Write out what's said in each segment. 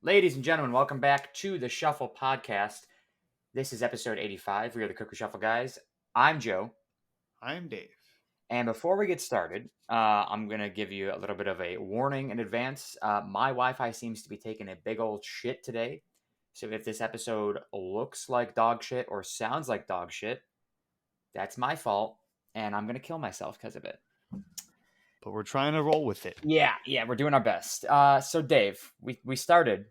Ladies and gentlemen, welcome back to the Shuffle Podcast. This is episode 85. We are the Cooker Shuffle guys. I'm Joe. I'm Dave. And before we get started, I'm going to give you a little bit of a warning in advance. My Wi Fi seems to be taking a big old shit today. So if this episode looks like dog shit or sounds like dog shit, that's my fault. And I'm going to kill myself because of it. But we're trying to roll with it. Yeah, we're doing our best. So Dave, we started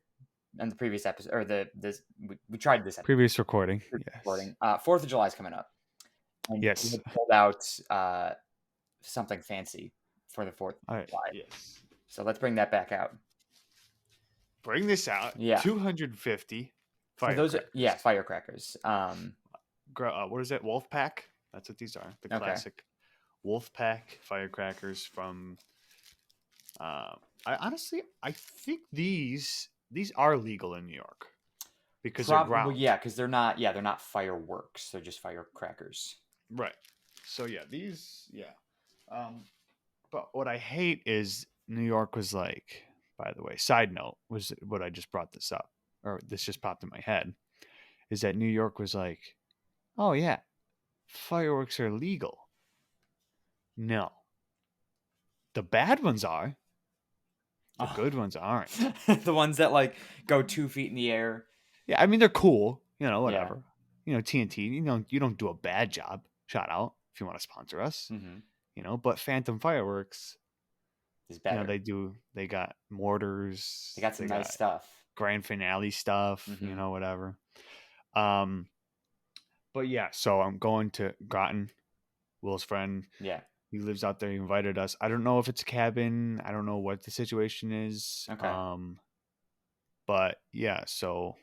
in the previous episode, or we tried this episode. Previous recording. Recording. 4th of July is coming up. And Yes. we had pulled out something fancy for the 4th of July. Yes. So let's bring that back out. Bring this out. Yeah. 250 firecrackers. Firecrackers. What is it? Wolfpack? That's what these are. The classic Wolfpack firecrackers from. I think these are legal in New York because they're round. Yeah, because they're not fireworks. They're just firecrackers. Right. So these. But what I hate is New York was like. By the way, side note was what I just brought this up, or this just popped in my head, is that New York was like, oh yeah, fireworks are legal. No. The bad ones are. The good ones aren't. The ones that like go 2 feet in the air. Yeah, I mean they're cool, whatever. Yeah. TNT, you don't do a bad job. Shout out if you want to sponsor us. Mm-hmm. But Phantom Fireworks is better. They got mortars. They got some nice stuff. Grand finale stuff, whatever. But yeah, so I'm going to Groton, Will's friend. Yeah. He lives out there. He invited us. I don't know if it's a cabin. I don't know what the situation is. Okay. But yeah, so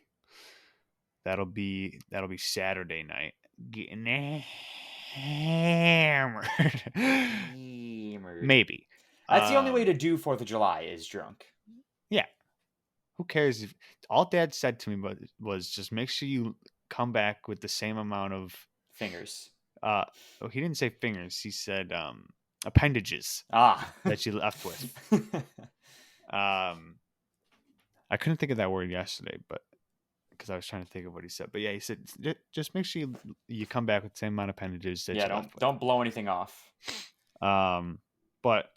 that'll be Saturday night. Getting hammered. Maybe. That's the only way to do 4th of July is drunk. Yeah. Who cares? All Dad said to me was just make sure you come back with the same amount of fingers. He didn't say fingers. He said appendages that you left with. I couldn't think of that word yesterday, but because I was trying to think of what he said. But yeah, he said just make sure you come back with the same amount of appendages that you left with. Don't blow anything off. But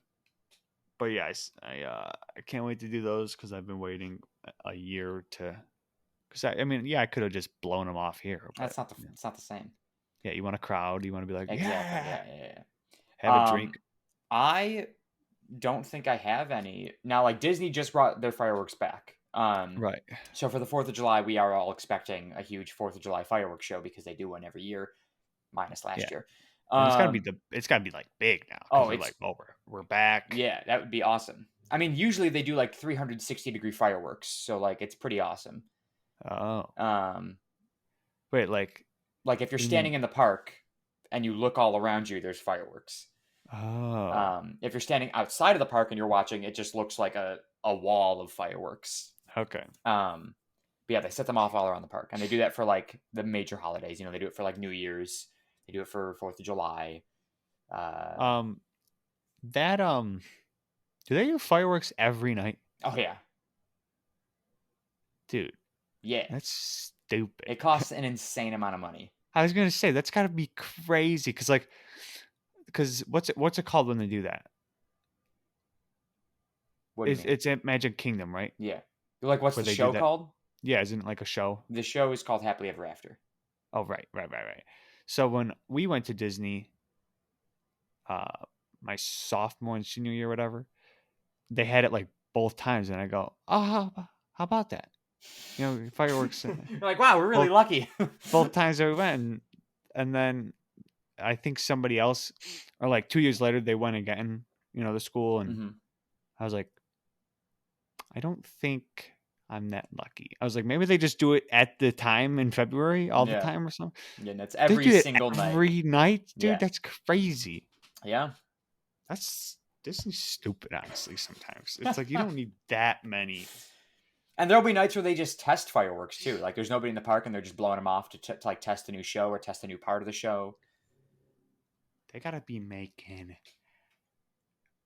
yeah, I can't wait to do those because I've been waiting a year to. Because I could have just blown them off here. But, it's not the same. Yeah, you want a crowd. You want to be like, exactly. Yeah. Have a drink. I don't think I have any now. Like Disney just brought their fireworks back. Right. So for the 4th of July, we are all expecting a huge 4th of July fireworks show because they do one every year, minus last year. It's gotta be like big now. Oh, it's like, we're back. Yeah, that would be awesome. I mean, usually they do like 360-degree fireworks, so like it's pretty awesome. Oh. Wait, like if you're standing in the park and you look all around you, there's fireworks. Oh. If you're standing outside of the park and you're watching, it just looks like a wall of fireworks. Okay. But yeah, they set them off all around the park, and they do that for like the major holidays. They do it for like New Year's. They do it for 4th of July. Do they do fireworks every night? Oh yeah, dude. Yeah, that's stupid. It costs an insane amount of money. I was gonna say that's got to be crazy because what's it called when they do that? It's at Magic Kingdom, right? Yeah. Like, what's the show called? Yeah, isn't it like a show? The show is called Happily Ever After. Oh, right. So when we went to Disney, my sophomore and senior year, whatever, they had it like both times, and I go, oh, how about that? Fireworks. You're like, wow, we're really lucky. Both times that we went, and then I think somebody else, or like 2 years later, they went again. The school, and I was like, I don't think I'm that lucky. I was like, maybe they just do it at the time in February all the time or something. Yeah, that's every single night. Every night, dude. Yeah. That's crazy. Yeah, Disney's stupid. Honestly, sometimes it's like you don't need that many. And there'll be nights where they just test fireworks too. Like there's nobody in the park and they're just blowing them off to like test a new show or test a new part of the show. They gotta be making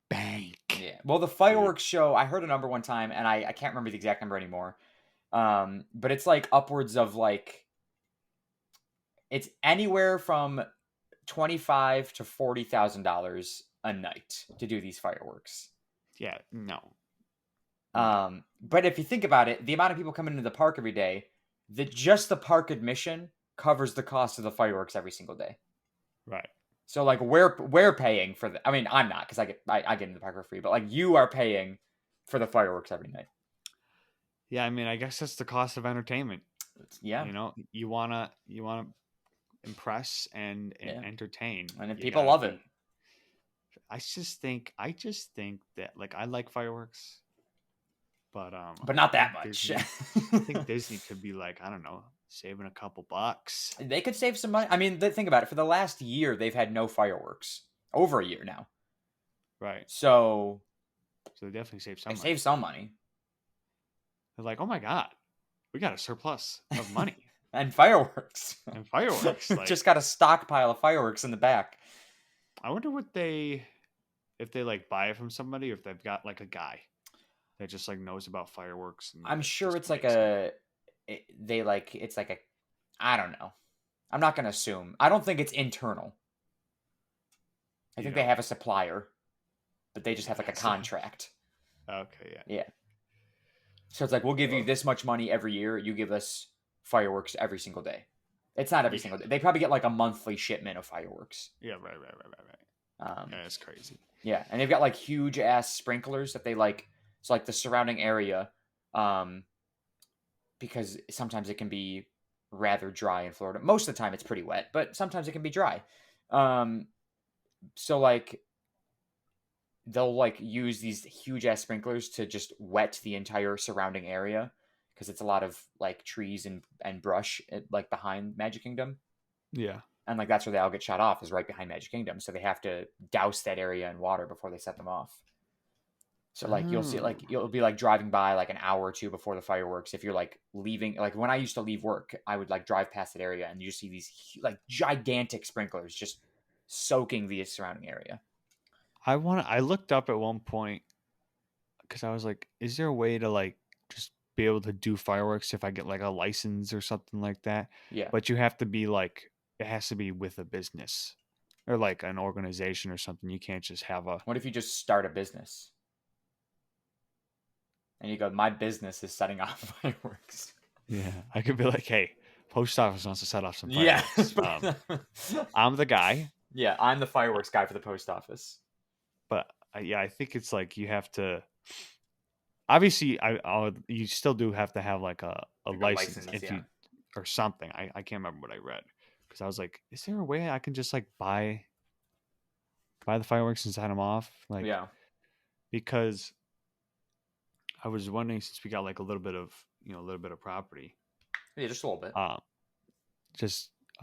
bank. Yeah. Well, the fireworks show, I heard a number one time, and I can't remember the exact number anymore. But it's like upwards of like it's anywhere from $25,000 to $40,000 a night to do these fireworks. Yeah, no. But if you think about it, the amount of people coming into the park every day, just the park admission covers the cost of the fireworks every single day. Right. So like we're paying for the. I mean, I'm not because I get into the park for free, but like you are paying for the fireworks every night. Yeah, I mean, I guess that's the cost of entertainment. Yeah. You know, you wanna impress and entertain, and if people love it. I just think that like I like fireworks, but not that much. I think Disney could be like, I don't know, saving a couple bucks. They could save some money. I mean, think about it. For the last year, they've had no fireworks. Over a year now. Right. So they definitely save some money. Save some money. They're like, oh my God, we got a surplus of money. And fireworks. Like, just got a stockpile of fireworks in the back. I wonder if they like buy it from somebody, or if they've got like a guy that just like knows about fireworks. And I'm sure it's like I don't know. I'm not going to assume. I don't think it's internal. I think they have a supplier, but they just have like a contract. Okay, yeah. Yeah. So it's like, we'll give you this much money every year. You give us fireworks every single day. It's not every single day. They probably get like a monthly shipment of fireworks. Yeah, right. Yeah, that's crazy. Yeah, and they've got like huge ass sprinklers that they like. It's like the surrounding area, because sometimes it can be rather dry in Florida. Most of the time it's pretty wet, but sometimes it can be dry. So like they'll like use these huge ass sprinklers to just wet the entire surrounding area, because it's a lot of like trees and brush like behind Magic Kingdom. Yeah. And like that's where they all get shot off, is right behind Magic Kingdom. So they have to douse that area in water before they set them off. So like you'll see, like you'll be like driving by like an hour or two before the fireworks. If you're like leaving, like when I used to leave work, I would like drive past that area and you see these like gigantic sprinklers just soaking the surrounding area. I looked up at one point because I was like, is there a way to like just be able to do fireworks if I get like a license or something like that? Yeah. But you have to be like, it has to be with a business or like an organization or something. You can't just have a. What if you just start a business? And you go, my business is setting off fireworks. Yeah, I could be like, hey, post office wants to set off some fireworks. Yeah. I'm the guy. Yeah, I'm the fireworks guy for the post office. But I think it's like you have to. Obviously, you still do have to have like a license if you or something. I can't remember what I read, because I was like, is there a way I can just like buy the fireworks and set them off? Like, yeah, because I was wondering, since we got like a little bit of property. Yeah, just a little bit. I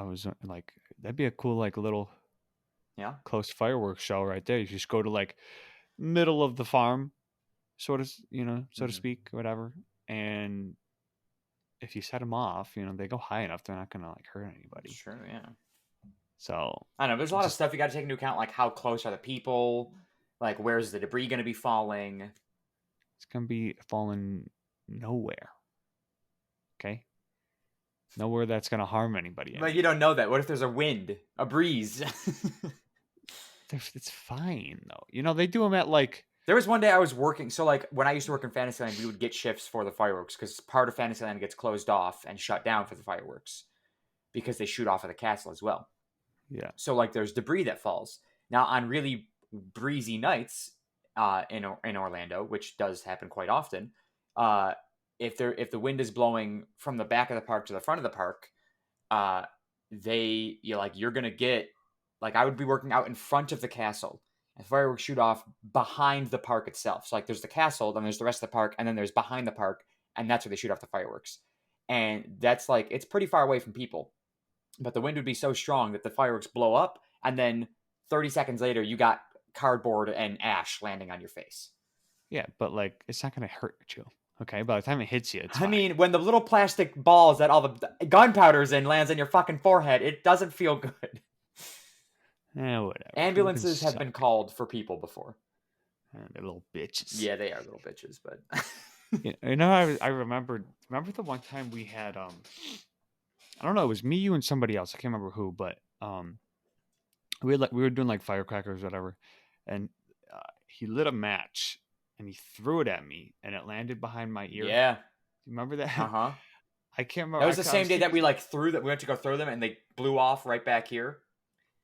was like, that'd be a cool like little close fireworks show right there. You just go to like middle of the farm, sort of, so to speak, whatever. And if you set them off, they go high enough, they're not gonna like hurt anybody. Sure, yeah. So I know there's a lot of stuff you got to take into account, like how close are the people, like where's the debris going to be falling. It's gonna be falling nowhere. Okay. Nowhere that's gonna harm anybody. But you don't know that. What if there's a wind, a breeze? It's fine though. They do them at like. There was one day I was working. So like when I used to work in Fantasyland, we would get shifts for the fireworks because part of Fantasyland gets closed off and shut down for the fireworks because they shoot off of the castle as well. Yeah. So like there's debris that falls. Now on really breezy nights in Orlando, which does happen quite often, if the wind is blowing from the back of the park to the front of the park, you're gonna get, like, I would be working out in front of the castle and fireworks shoot off behind the park itself. So like there's the castle, then there's the rest of the park, and then there's behind the park, and that's where they shoot off the fireworks. And that's like, it's pretty far away from people, but the wind would be so strong that the fireworks blow up, and then 30 seconds later you got cardboard and ash landing on your face. Yeah, but like it's not gonna hurt you. Okay, by the time it hits you, it's fine. I mean, when the little plastic balls that all the gunpowder's in lands on your fucking forehead, it doesn't feel good. Whatever. Ambulances have been called for people before. They're little bitches. Yeah, they are little bitches, but I remember the one time we had I don't know, it was me, you, and somebody else. I can't remember who, but we were doing like firecrackers or whatever, and he lit a match and he threw it at me and it landed behind my ear. yeah, You remember that? uh-huh. I can't remember. That was the I same was day that thinking, we like threw that we went to go throw them and they blew off right back here.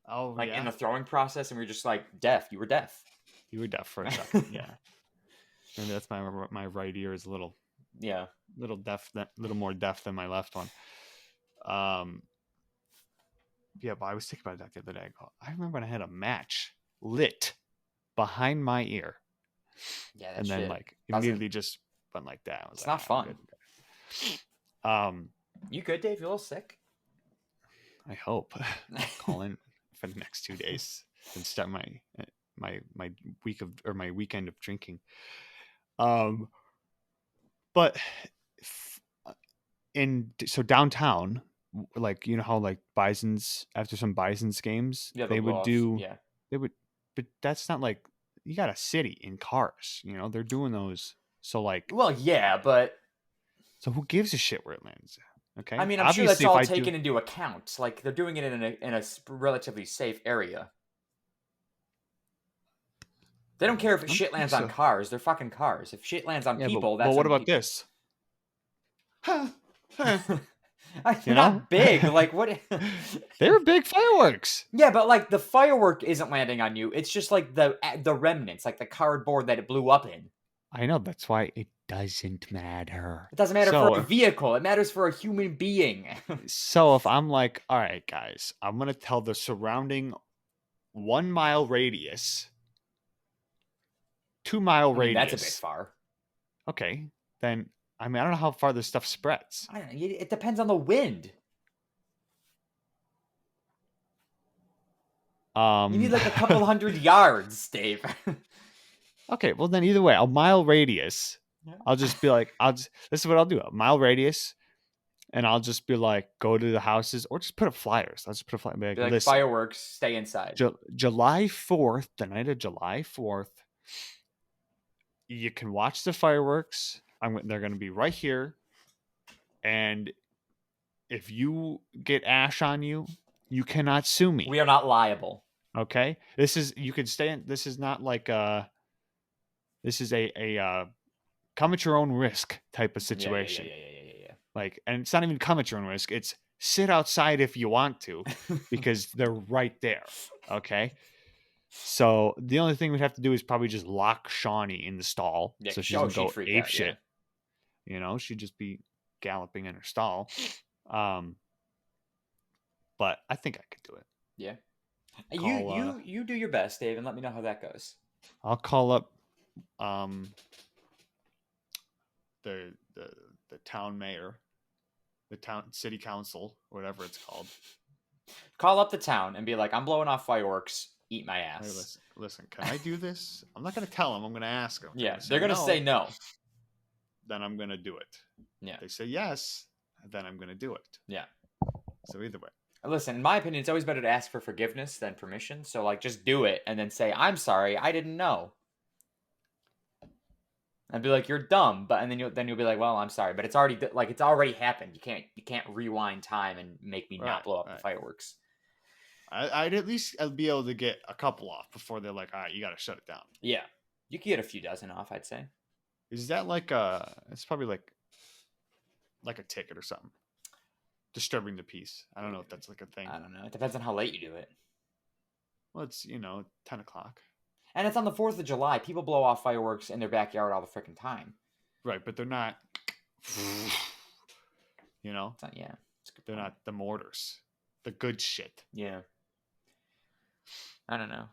oh Like in yeah, the throwing process, and we were just like deaf. You were deaf. you were deaf for a second. Yeah, and that's my right ear is a little Yeah. little more deaf than my left one. Yeah, but I was thinking about that the other day. I remember when I had a match lit behind my ear, Yeah, that and then shit like doesn't- immediately just went like that. I was It's like, not "Ah, I'm fun. good." You good, Dave? You a little sick? I hope I'll call in for the next 2 days and start my week of or my weekend of drinking. But so downtown, like you know how like Bison's after some Bison's games, Yeah, they the would blow-offs, do yeah. they would, but that's not like you got a city in cars. You know they're doing those. So like, Well, yeah, but so who gives a shit where it lands? Okay, I mean, I'm sure that's obviously if all I taken do, into account. Like they're doing it in a relatively safe area. They don't care if I don't shit think lands on so. cars. They're fucking cars. If shit lands on Yeah, people, but that's what when about people... this? They're You know? not big. Like what? They were big fireworks. Yeah, but like the firework isn't landing on you. It's just like the remnants, like the cardboard that it blew up in. I know, that's why it doesn't matter. It doesn't matter for a So, vehicle. It matters for a human being. so if I'm like, all right, guys, I'm gonna tell the surrounding 1 mile radius, 2 mile I mean, that's a bit radius. far. Okay, then I mean I don't know how far this stuff spreads. I don't know. It depends on the wind. You need like a couple hundred yards, Dave. Okay, well then either way, a mile radius. I'll just be like, this is what I'll do: a mile radius, and I'll just be like, go to the houses or just put up flyers. I'll just put a flyer. Be like, Be like, listen, fireworks, stay inside. July 4th, the night of July 4th, you can watch the fireworks. They're going to be right here, and if you get ash on you, you cannot sue me. We are not liable. Okay, you can stay in. This is not like this is a come at your own risk type of situation. Yeah. Like, and it's not even come at your own risk. It's sit outside if you want to, because they're right there. Okay. So the only thing we'd have to do is probably just lock Shawnee in the stall, so she doesn't go ape shit. Yeah. You know, she'd just be galloping in her stall. But I think I could do it. Yeah. You do your best, Dave, and let me know how that goes. I'll call up the town mayor, the town city council, whatever it's called. Call up the town and be like, I'm blowing off fireworks. Eat my ass. Hey, listen, can I do this? I'm not going to tell them. I'm going to ask them. Yeah, they're going to say no. Then I'm going to do it. Yeah. They say yes, then I'm going to do it. Yeah. So either way. Listen, in my opinion, it's always better to ask for forgiveness than permission. So, like, just do it and then say, I'm sorry, I didn't know. And be like, you're dumb, and then you'll be like, well, I'm sorry, but it's already happened. You can't rewind time and make me not blow up the fireworks. I'd at least be able to get a couple off before they're like, all right, you got to shut it down. Yeah, you could get a few dozen off, I'd say. Is that like it's probably like a ticket or something? Disturbing the peace. I don't know if that's like a thing. I don't know. It depends on how late you do it. Well, it's 10 o'clock. And it's on the 4th of July. People blow off fireworks in their backyard all the freaking time. Right, but they're not. Yeah. They're not the mortars. The good shit. Yeah. I don't know.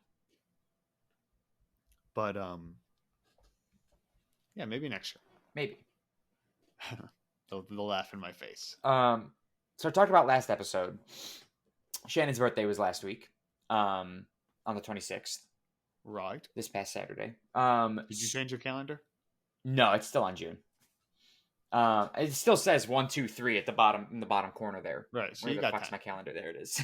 But yeah, maybe next year. Maybe. They'll laugh in my face. So I talked about last episode. Shannon's birthday was last week. On the 26th. Right. This past Saturday. Did you change your calendar? No, it's still on June. It still says 1, 2, 3 at the bottom in the bottom corner there. Right. So Where you the got fuck's my calendar? There it is.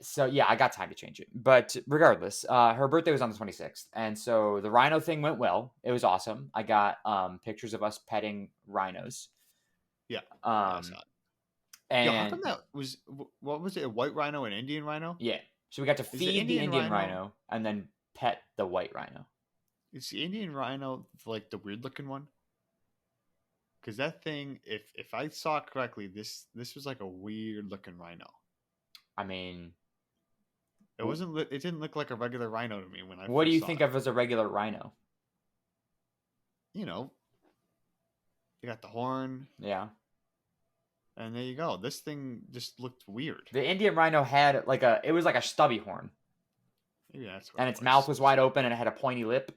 So yeah, I got time to change it. But regardless, her birthday was on the 26th, and so the rhino thing went well. It was awesome. I got pictures of us petting rhinos. Yeah. Yeah, I Um, saw it. Yo, how come and that was what was it? A white rhino, an Indian rhino? yeah, so we got to Is the feed the Indian Indian rhino? rhino and then pet the white rhino. Is the Indian rhino like the weird looking one? Because that thing, if I saw it correctly, this was like a weird looking rhino. I mean, It wasn't. It didn't look like a regular rhino to me when I what do you first saw think it. of as a regular rhino? You know, you got the horn, Yeah, and there you go. This thing just looked weird. the Indian rhino had like it was like a stubby horn, Maybe that's what and it its mouth was. was wide open and it had a pointy lip.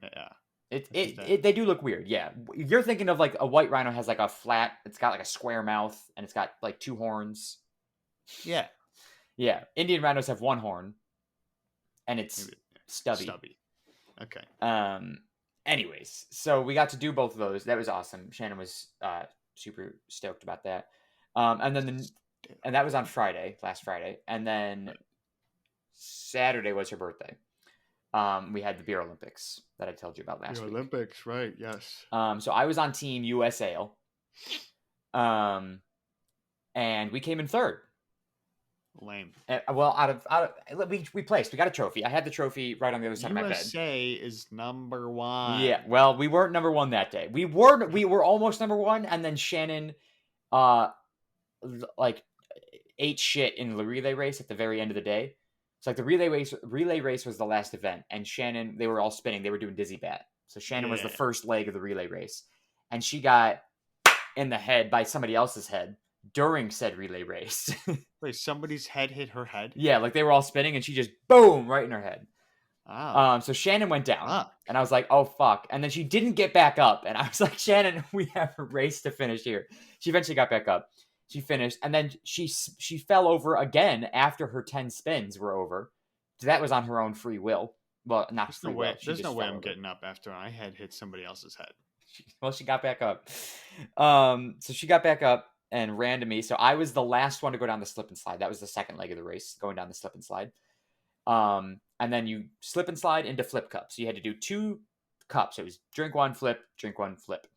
Yeah. They do look weird. Yeah, you're thinking of like a white rhino has like a flat. It's got like a square mouth and it's got like two horns. Yeah. Yeah, Indian rhinos have one horn, and it's Maybe stubby. stubby. Okay. Anyways, so we got to do both of those. That was awesome. Shannon was super stoked about that. And then and that was on Friday, last Friday, and then Saturday was her birthday. We had the Beer Olympics that I told you about last week. Olympics, right? Yes. So I was on Team USAL. And we came in third. Lame. Well, out of we placed. We got a trophy. I had the trophy right on the other side of my bed. USA is number one. Yeah. Well, we weren't number one that day. We were almost number one, and then Shannon, like ate shit in the relay race at the very end of the day. It's like the relay race was the last event, and Shannon, they were all spinning. They were doing dizzy bat. So Shannon was the first leg of the relay race, and she got in the head by somebody else's head during said relay race. Wait, somebody's head hit her head? Yeah, like they were all spinning, and she just boom right in her head. Oh. So Shannon went down, and I was like, "Oh fuck!" And then she didn't get back up, and I was like, "Shannon, we have a race to finish here." She eventually got back up. She finished, and then she fell over again after her 10 spins were over. So that was on her own free will. Well, not There's free no way. will. There's no way I'm getting up after my head hit somebody else's head. Well, she got back up. So she got back up and ran to me. So I was the last one to go down the slip and slide. That was the second leg of the race, going down the slip and slide. And then you slip and slide into flip cups. So you had to do 2 cups. It was drink one, flip, drink one, flip.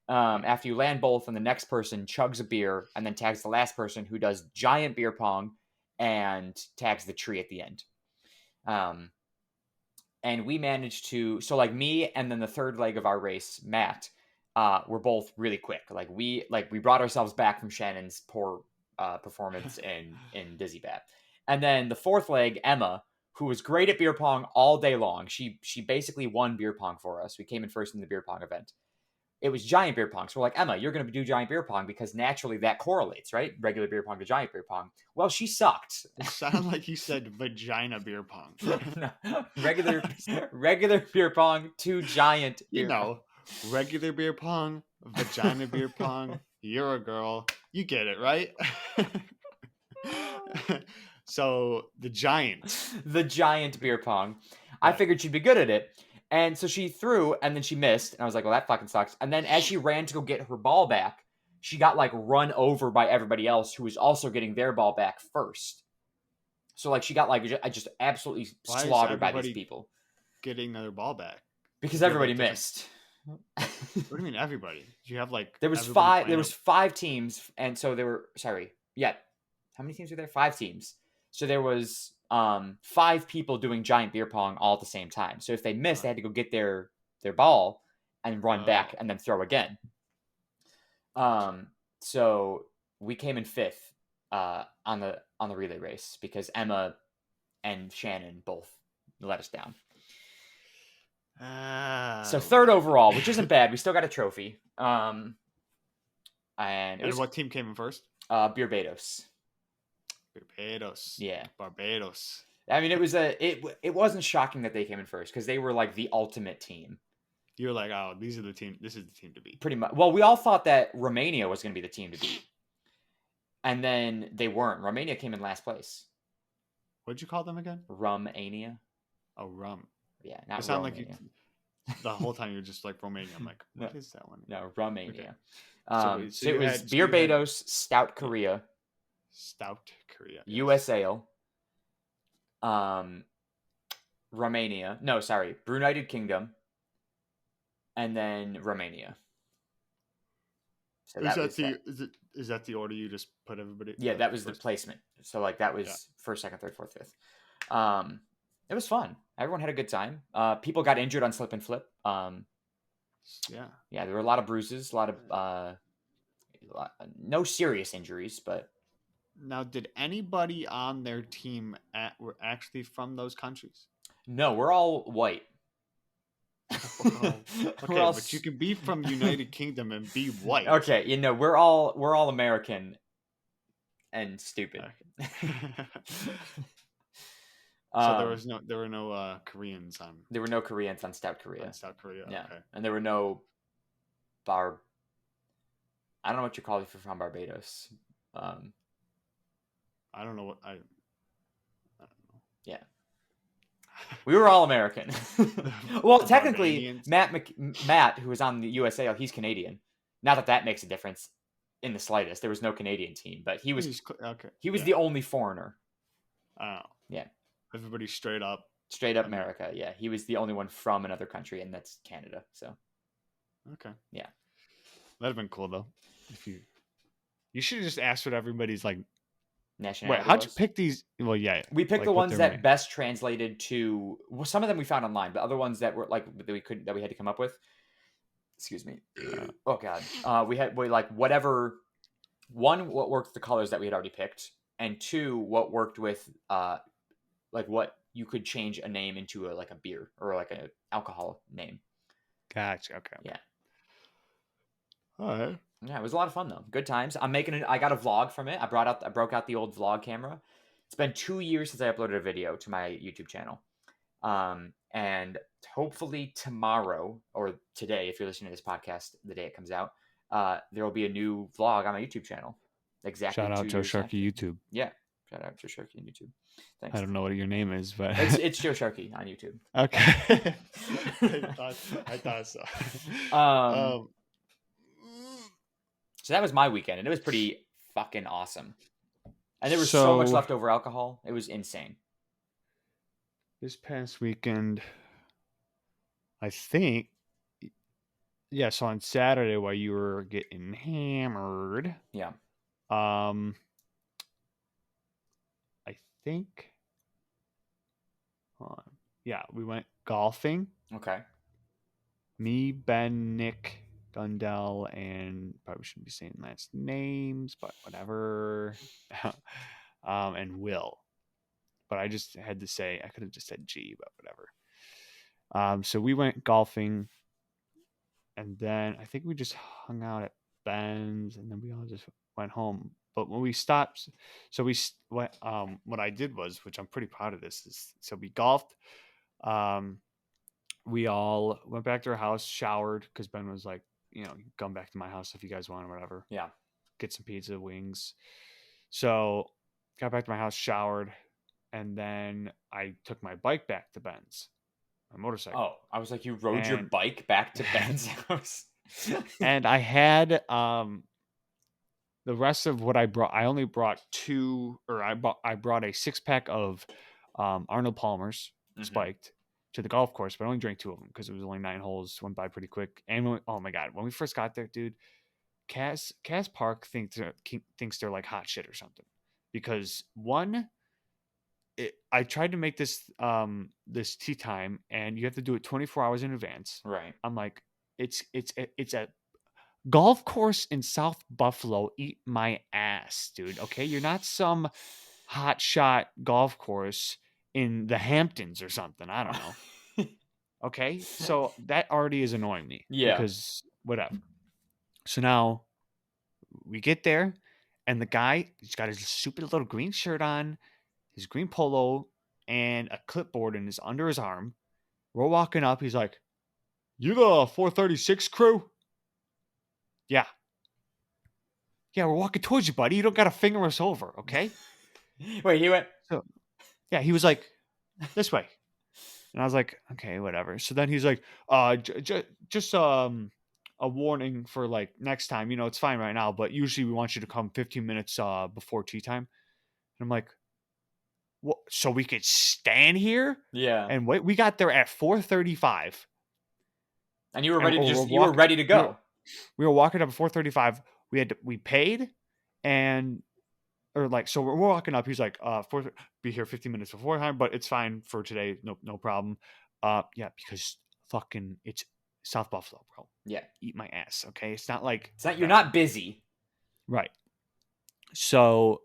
After you land both, and the next person chugs a beer and then tags the last person, who does giant beer pong and tags the tree at the end. And we managed to, so like me and then the third leg of our race, Matt, were both really quick. Like we brought ourselves back from Shannon's poor performance in dizzy bat. And then the fourth leg, Emma, who was great at beer pong all day long. She basically won beer pong for us. We came in first in the beer pong event. It was giant beer pong. So we're like, Emma, you're going to do giant beer pong because naturally that correlates, right? Regular beer pong to giant beer pong. Well, she sucked. It sounded like you said vagina beer pong. No, regular beer pong to giant beer pong. Regular beer pong, vagina beer pong. You're a girl. You get it, right? So the giant beer pong. Right. I figured she'd be good at it. And so she threw, and then she missed. And I was like, well, that fucking sucks. And then as she ran to go get her ball back, she got like run over by everybody else who was also getting their ball back first. So like she got like just absolutely slaughtered by these people. Getting their ball back. Because everybody missed. What do you mean everybody? Did you have like there was 5 teams, and so there were how many teams were there? 5 teams. So there was 5 people doing giant beer pong all at the same time. So if they missed, they had to go get their ball and run back and then throw again. So we came in 5th on the relay race because Emma and Shannon both let us down. So 3rd overall, which isn't bad. We still got a trophy. And what team came in first? Barbados. Yeah. Barbados. I mean, it wasn't shocking that they came in first because they were like the ultimate team. You were like, oh, this is the team to beat. Pretty much. Well, we all thought that Romania was going to be the team to beat. And then they weren't. Romania came in last place. What'd you call them again? Romania. Oh, rum. Yeah, not it sounded Romania. like you, the whole time you were just like Romania. I'm like, what is that one? No, Romania. Okay. So it was Barbados, Stout Korea. Stout Korea. Yes. U.S. Ale, Romania. No, sorry, Bruneited Kingdom, and then Romania. So Is that that was that. is that the order you just put everybody? Yeah, that was the first? placement. So like that Yeah. was first, second, third, fourth, fifth. It was fun. Everyone had a good time. People got injured on slip and flip. Yeah. Yeah, there were a lot of bruises, a lot of no serious injuries, but Now, did anybody on their team were actually from those countries? no, we're all white. Well, We're okay, all but you can be from United Kingdom and be white. okay. You know, we're all American and stupid. So there were no Koreans on There were no Koreans on Stout Korea. South Korea. Yeah, Okay. and there were no I don't know what you call it if you're from Barbados. I don't know what I don't know. Yeah. We were all American. Well, technically, Barbadians? Matt, who was on the USA, he's Canadian. Not that makes a difference in the slightest. There was no Canadian team, but he was Okay. he was the only foreigner. Oh. Yeah. Everybody straight up. Straight up America. Yeah, he was the only one from another country, and that's Canada. So. Okay. Yeah. That'd have been cool though. If you should have just asked what everybody's like. Nationality. Wait, how'd you pick these? Well, yeah. We picked like the ones that name. best translated to. Well, some of them we found online, but other ones that were like that we had to come up with. Excuse me. Oh God. We like whatever. One, what worked with the colors that we had already picked, and two, what worked with like what you could change a name into like a beer or like an alcohol name. Gotcha. Okay. Yeah. All right. Yeah, it was a lot of fun though. Good times. I'm making it. I got a vlog from it. I broke out the old vlog camera. It's been 2 years since I uploaded a video to my YouTube channel. And hopefully tomorrow or today, if you're listening to this podcast, the day it comes out, there will be a new vlog on my YouTube channel. Exactly. Shout out Joe Sharkey after. YouTube. Yeah. Shout out Joe Sharkey on YouTube. Thanks. I don't know what your name is, but it's Joe Sharkey on YouTube. Okay. I thought so. So that was my weekend, and it was pretty fucking awesome. And there was so much leftover alcohol; it was insane. This past weekend, I think, yeah. So on Saturday, while you were getting hammered, yeah. I think. Hold on. Yeah, we went golfing. Okay. Me, Ben, Nick, Gundell, and probably shouldn't be saying last names, but whatever. And Will. But I just had to say, I could have just said G, but whatever. So we went golfing, and then I think we just hung out at Ben's, and then we all just went home. But when we stopped, so we went. What I did was, which I'm pretty proud of this, is so we golfed. We all went back to our house, showered, because Ben was like, come back to my house if you guys want or whatever. Yeah. Get some pizza, wings. So got back to my house, showered, and then I took my bike back to Ben's, my motorcycle. Oh, I was like, you rode your bike back to Ben's house? And I had the rest of what I brought. I only brought I brought a 6-pack of Arnold Palmer's spiked to the golf course, but I only drank 2 of them because it was only 9 holes, went by pretty quick. And oh my God, when we first got there, dude, Cass Park thinks they're like hot shit or something, because one, I tried to make this this tee time, and you have to do it 24 hours in advance. Right. I'm like, it's a golf course in South Buffalo. Eat my ass, dude. Okay, you're not some hot shot golf course in the Hamptons or something. I don't know. Okay, so that already is annoying me. Yeah. Because whatever. So now we get there, and the guy, he's got his stupid little green shirt on, his green polo, and a clipboard under his arm. We're walking up. He's like, "You the 436 crew?" Yeah. Yeah, we're walking towards you, buddy. You don't got to finger us over, okay? Wait, he went. So, yeah, he was like, "This way," and I was like, "Okay, whatever." So then he's like, just a warning for like next time. You know, it's fine right now, but usually we want you to come 15 minutes before tea time. And I'm like, what? So we could stand here Yeah. and wait. We got there at 4:35, And you were and ready to or we're you were walking. ready to go. We were walking up at 4:35. We paid, and or like so we're walking up. He's like, be here 15 minutes beforehand, but it's fine for today. No problem. Yeah, because fucking it's South Buffalo, bro. Yeah. Eat my ass, okay? It's not like It's not you're not busy. right. So,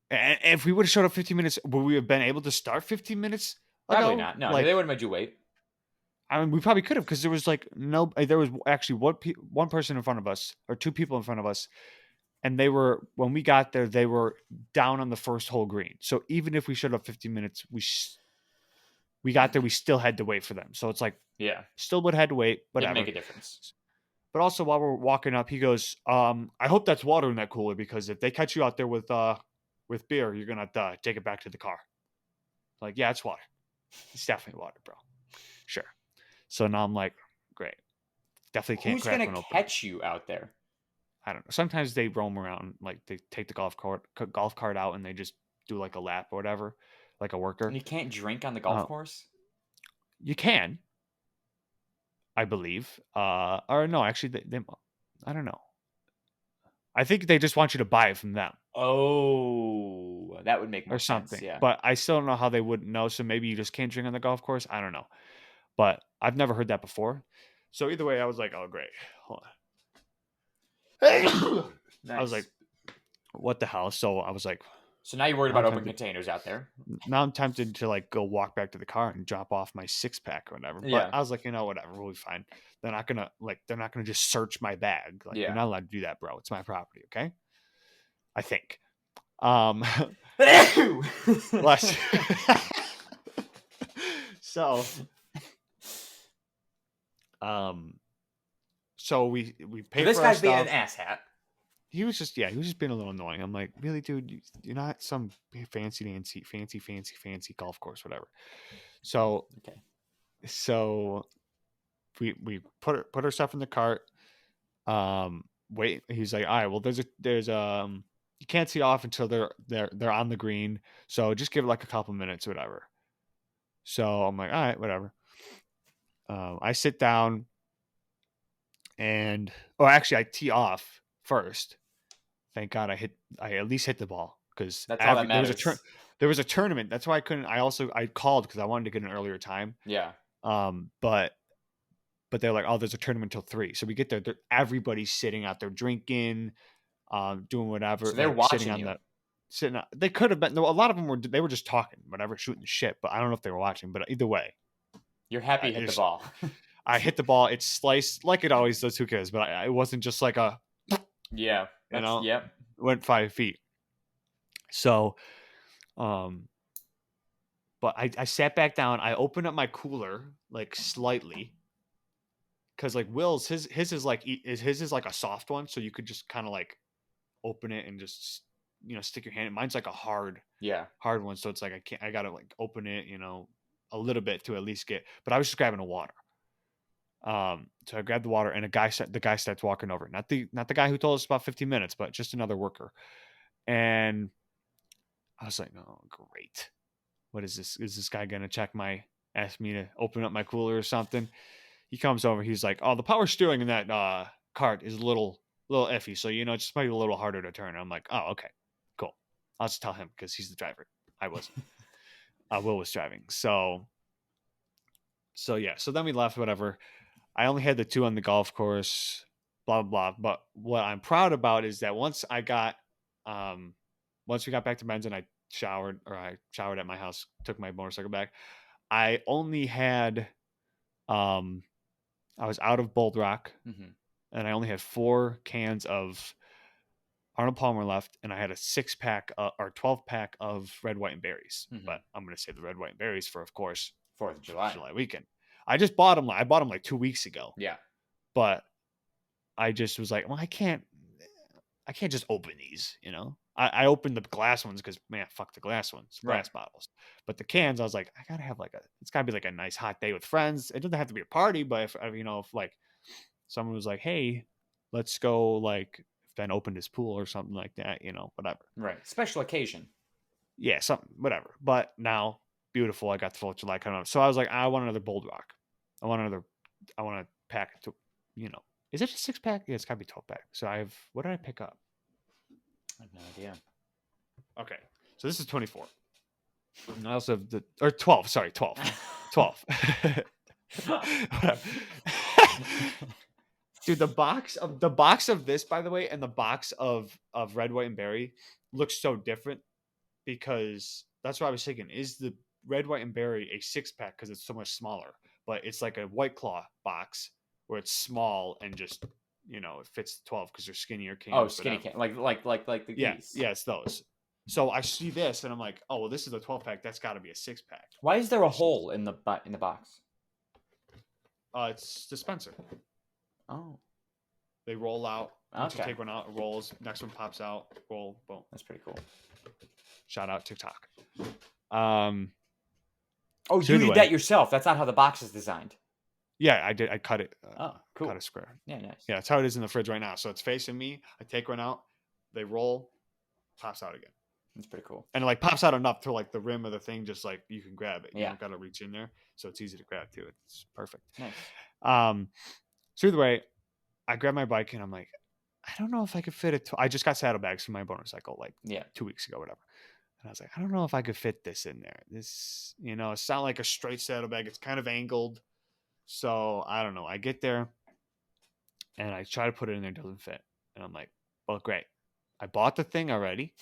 and if we would have showed up 15 minutes, would we have been able to start 15 minutes Probably ago? not. No, Like, they would have made you wait. I mean, we probably could have because there was like no, there was actually one person in front of us or two people in front of us, and they were when we got there, they were down on the first hole green. So even if we showed up 15 minutes, we got there, we still had to wait for them. So it's like Yeah. still would have had to wait, Didn't whatever. make a difference. But also while we're walking up, he goes, I hope that's water in that cooler because if they catch you out there with beer, you're gonna have to take it back to the car. Like, yeah, it's water. It's definitely water, bro. Sure. So now I'm like, great. Definitely can't Who's crack gonna one open. catch you out there? I don't know. Sometimes they roam around, like they take the golf cart out and they just do like a lap or whatever, like a worker. And you can't drink on the golf course? You can, I believe. Or no, actually, they I don't know. I think they just want you to buy it from them Oh, that would make more or something. sense. Yeah. But I still don't know how they wouldn't know. So maybe you just can't drink on the golf course. I don't know. But I've never heard that before. So either way, I was like, oh, great. Hold on. Nice. I was like, what the hell? So I was like, so now you're worried about open containers out there. now I'm tempted to like go walk back to the car and drop off my 6-pack or whatever. But Yeah. I was like, whatever, we'll be fine. They're not gonna just search my bag. Like, you're not allowed to do that, bro. It's my property, okay? I think. Bless you. So so we paid this for our guy's being an stuff. asshat. He was just being a little annoying. I'm like, really, dude, you're not some fancy golf course, whatever. So Okay. So we put our stuff in the cart. Wait, he's like, all right, well, there's you can't see off until they're on the green. So just give it like a couple minutes or whatever. So I'm like, all right, whatever. I sit down and actually I tee off first. Thank God I at least hit the ball because that's all that matters. There was a tournament. That's why I couldn't. I called because I wanted to get an earlier time. Yeah. But they're like, oh, there's a tournament till 3. So we get there. Everybody's sitting out there drinking, doing whatever. So they're like, watching sitting on you. They could have been. No, a lot of them were just talking, whatever, shooting the shit. But I don't know if they were watching. But either way, you're happy you hit the ball. I hit the ball. It sliced like it always does. Who cares? But it wasn't just like a. Yeah. Yep. Went 5 feet. So, but I sat back down. I opened up my cooler like slightly. Because like Will's his is like a soft one, so you could just kind of like open it and just stick your hand in. Mine's like a hard one, so it's like I gotta like open it a little bit to at least get. But I was just grabbing a water. So I grabbed the water and the guy starts walking over. Not the guy who told us about 15 minutes, but just another worker. And I was like, oh great, what is this? Is this guy gonna ask me to open up my cooler or something? He comes over. He's like, "Oh, the power steering in that cart is a little iffy, so it just might be a little harder to turn." I'm like, "Oh, okay, cool. I'll just tell him because he's the driver. I wasn't. Will was driving. So yeah. So then we left. Whatever. I only had the 2 on the golf course. Blah blah. But what I'm proud about is that once we got back to Ben's and I showered at my house, took my motorcycle back. I only had I was out of Bold Rock, and I only had 4 cans of Arnold Palmer left, and I had a 6-pack or 12-pack of red, white, and berries. But I'm going to say the red, white, and berries for, of course, 4th of July weekend. I just bought them. I bought them like 2 weeks ago. Yeah, but I just was like, well, I can't just open these. I opened the glass ones because man, fuck the glass ones, glass bottles. But the cans, I was like, I gotta have it's gotta be like a nice hot day with friends. It doesn't have to be a party, but if someone was like, hey, let's go, like, Ben opened his pool or something like that, whatever. Right. Special occasion. Yeah, something, whatever. But now, beautiful, I got the 4th of July coming up. So I was like, I want another Bold Rock. I want to pack it to, is it a 6-pack? Yeah, it's got to be 12-pack. So what did I pick up? I have no idea. Okay. So this is 24. And I also have 12, sorry, 12. 12. Dude, the box of this, by the way, and the box of red, white, and berry looks so different, because that's what I was thinking. Is the red, white, and berry a 6-pack because it's so much smaller? But it's like a White Claw box where it's small and just it fits 12 because they're skinnier cans. Oh, skinny can, like the geese. Yeah, it's those. So I see this and I'm like, oh well, this is a 12-pack. That's got to be a 6-pack. Why is there a hole in the box? It's dispenser. Oh, they roll out. Once okay. You take one out, it rolls. Next one pops out. Roll. Boom. That's pretty cool. Shout out TikTok. Oh, so you did that yourself. That's not how the box is designed. Yeah, I did. I cut it. Oh, cool. Cut a square. Yeah, nice. Yeah, that's how it is in the fridge right now. So it's facing me. I take one out. They roll. Pops out again. That's pretty cool. And it like pops out enough to like the rim of the thing, just like you can grab it. You Yeah. don't gotta reach in there. So it's easy to grab too. It's perfect. Nice. So either way, I grab my bike and I'm like, I don't know if I could fit it. I just got saddlebags for my motorcycle like 2 weeks ago, whatever. And I was like, I don't know if I could fit this in there. This, it's not like a straight saddlebag. It's kind of angled. So I don't know. I get there and I try to put it in there. It doesn't fit. And I'm like, well, great. I bought the thing already.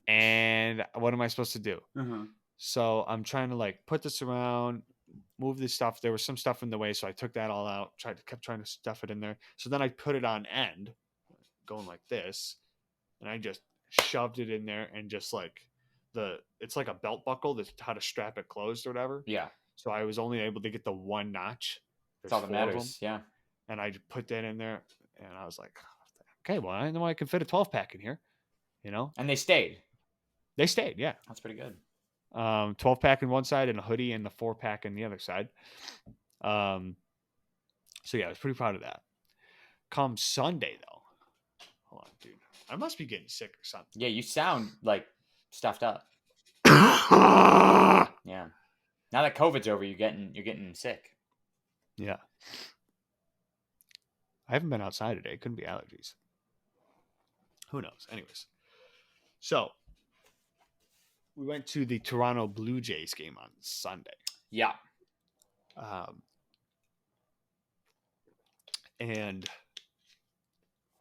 And what am I supposed to do? Mm-hmm. So I'm trying to like put this around, move this stuff. There was some stuff in the way. So I took that all out, kept trying to stuff it in there. So then I put it on end, going like this. And I just shoved it in there and just like it's like a belt buckle. That's how to strap it closed or whatever. Yeah. So I was only able to get the one notch. That's all that matters. Yeah. And I just put that in there and I was like, okay, well, I know I can fit a 12-pack in here, And they stayed. They stayed. Yeah. That's pretty good. 12-pack in one side and a hoodie and the 4-pack in the other side. So yeah, I was pretty proud of that. Come Sunday though. Hold on, dude. I must be getting sick or something. Yeah, you sound like stuffed up. Yeah. Now that COVID's over, you're getting sick. Yeah. I haven't been outside today. It couldn't be allergies. Who knows? Anyways. So we went to the Toronto Blue Jays game on Sunday. Yeah. And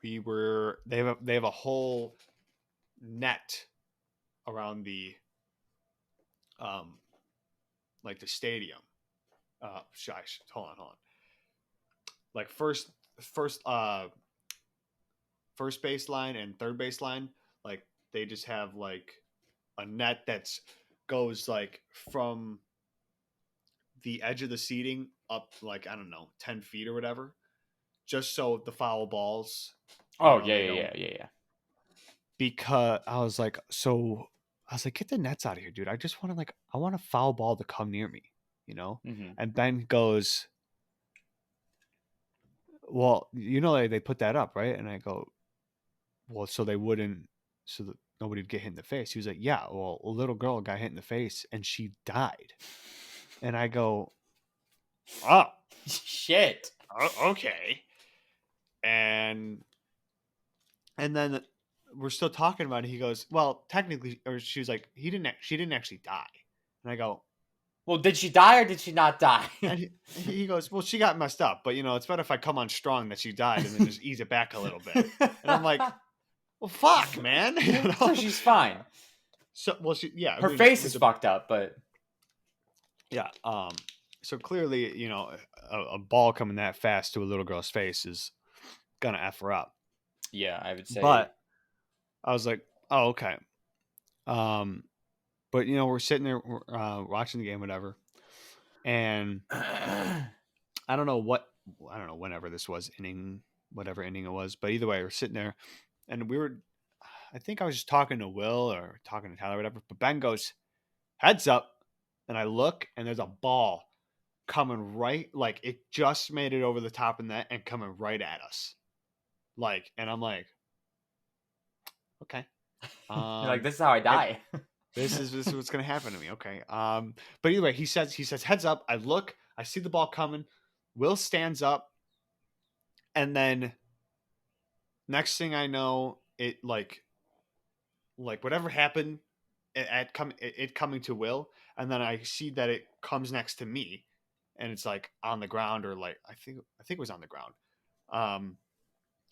they have a whole net around the like the stadium. Hold on. Like first baseline and third baseline, like they just have like a net that's goes like from the edge of the seating up like, I don't know, 10 feet or whatever, just so the foul balls. Oh, yeah. Because I was like, get the nets out of here, dude. I just want to I want a foul ball to come near me, Mm-hmm. And Ben goes, well, they put that up, right? And I go, well, so they wouldn't, so that nobody'd get hit in the face. He was like, yeah, well, a little girl got hit in the face and she died. And I go, oh, shit. Okay. And then we're still talking about it. He goes, well, technically, or she was like, she didn't actually die. And I go, well, did she die or did she not die? And he goes, well, she got messed up, but it's better if I come on strong that she died and then just ease it back a little bit. And I'm like, well, fuck, man. So she's fine. So, well, her face is fucked up, but yeah. So clearly, a ball coming that fast to a little girl's face is gonna F her up. Yeah, I would say. But I was like, oh, okay. But we're sitting there watching the game, whatever, and I don't know whenever this was, whatever inning it was, but either way, we're sitting there, and I think I was just talking to Will or talking to Tyler, whatever. But Ben goes, heads up, and I look, and there's a ball coming right, like it just made it over the top of the net and coming right at us. Like, and I'm like, okay. You're like, this is how I And die. this is what's gonna happen to me. Okay. But anyway, he says heads up. I look, I see the ball coming. Will stands up, and then next thing I know, it like whatever happened it coming to Will, and then I see that it comes next to me, and it's like on the ground, or like I think it was on the ground.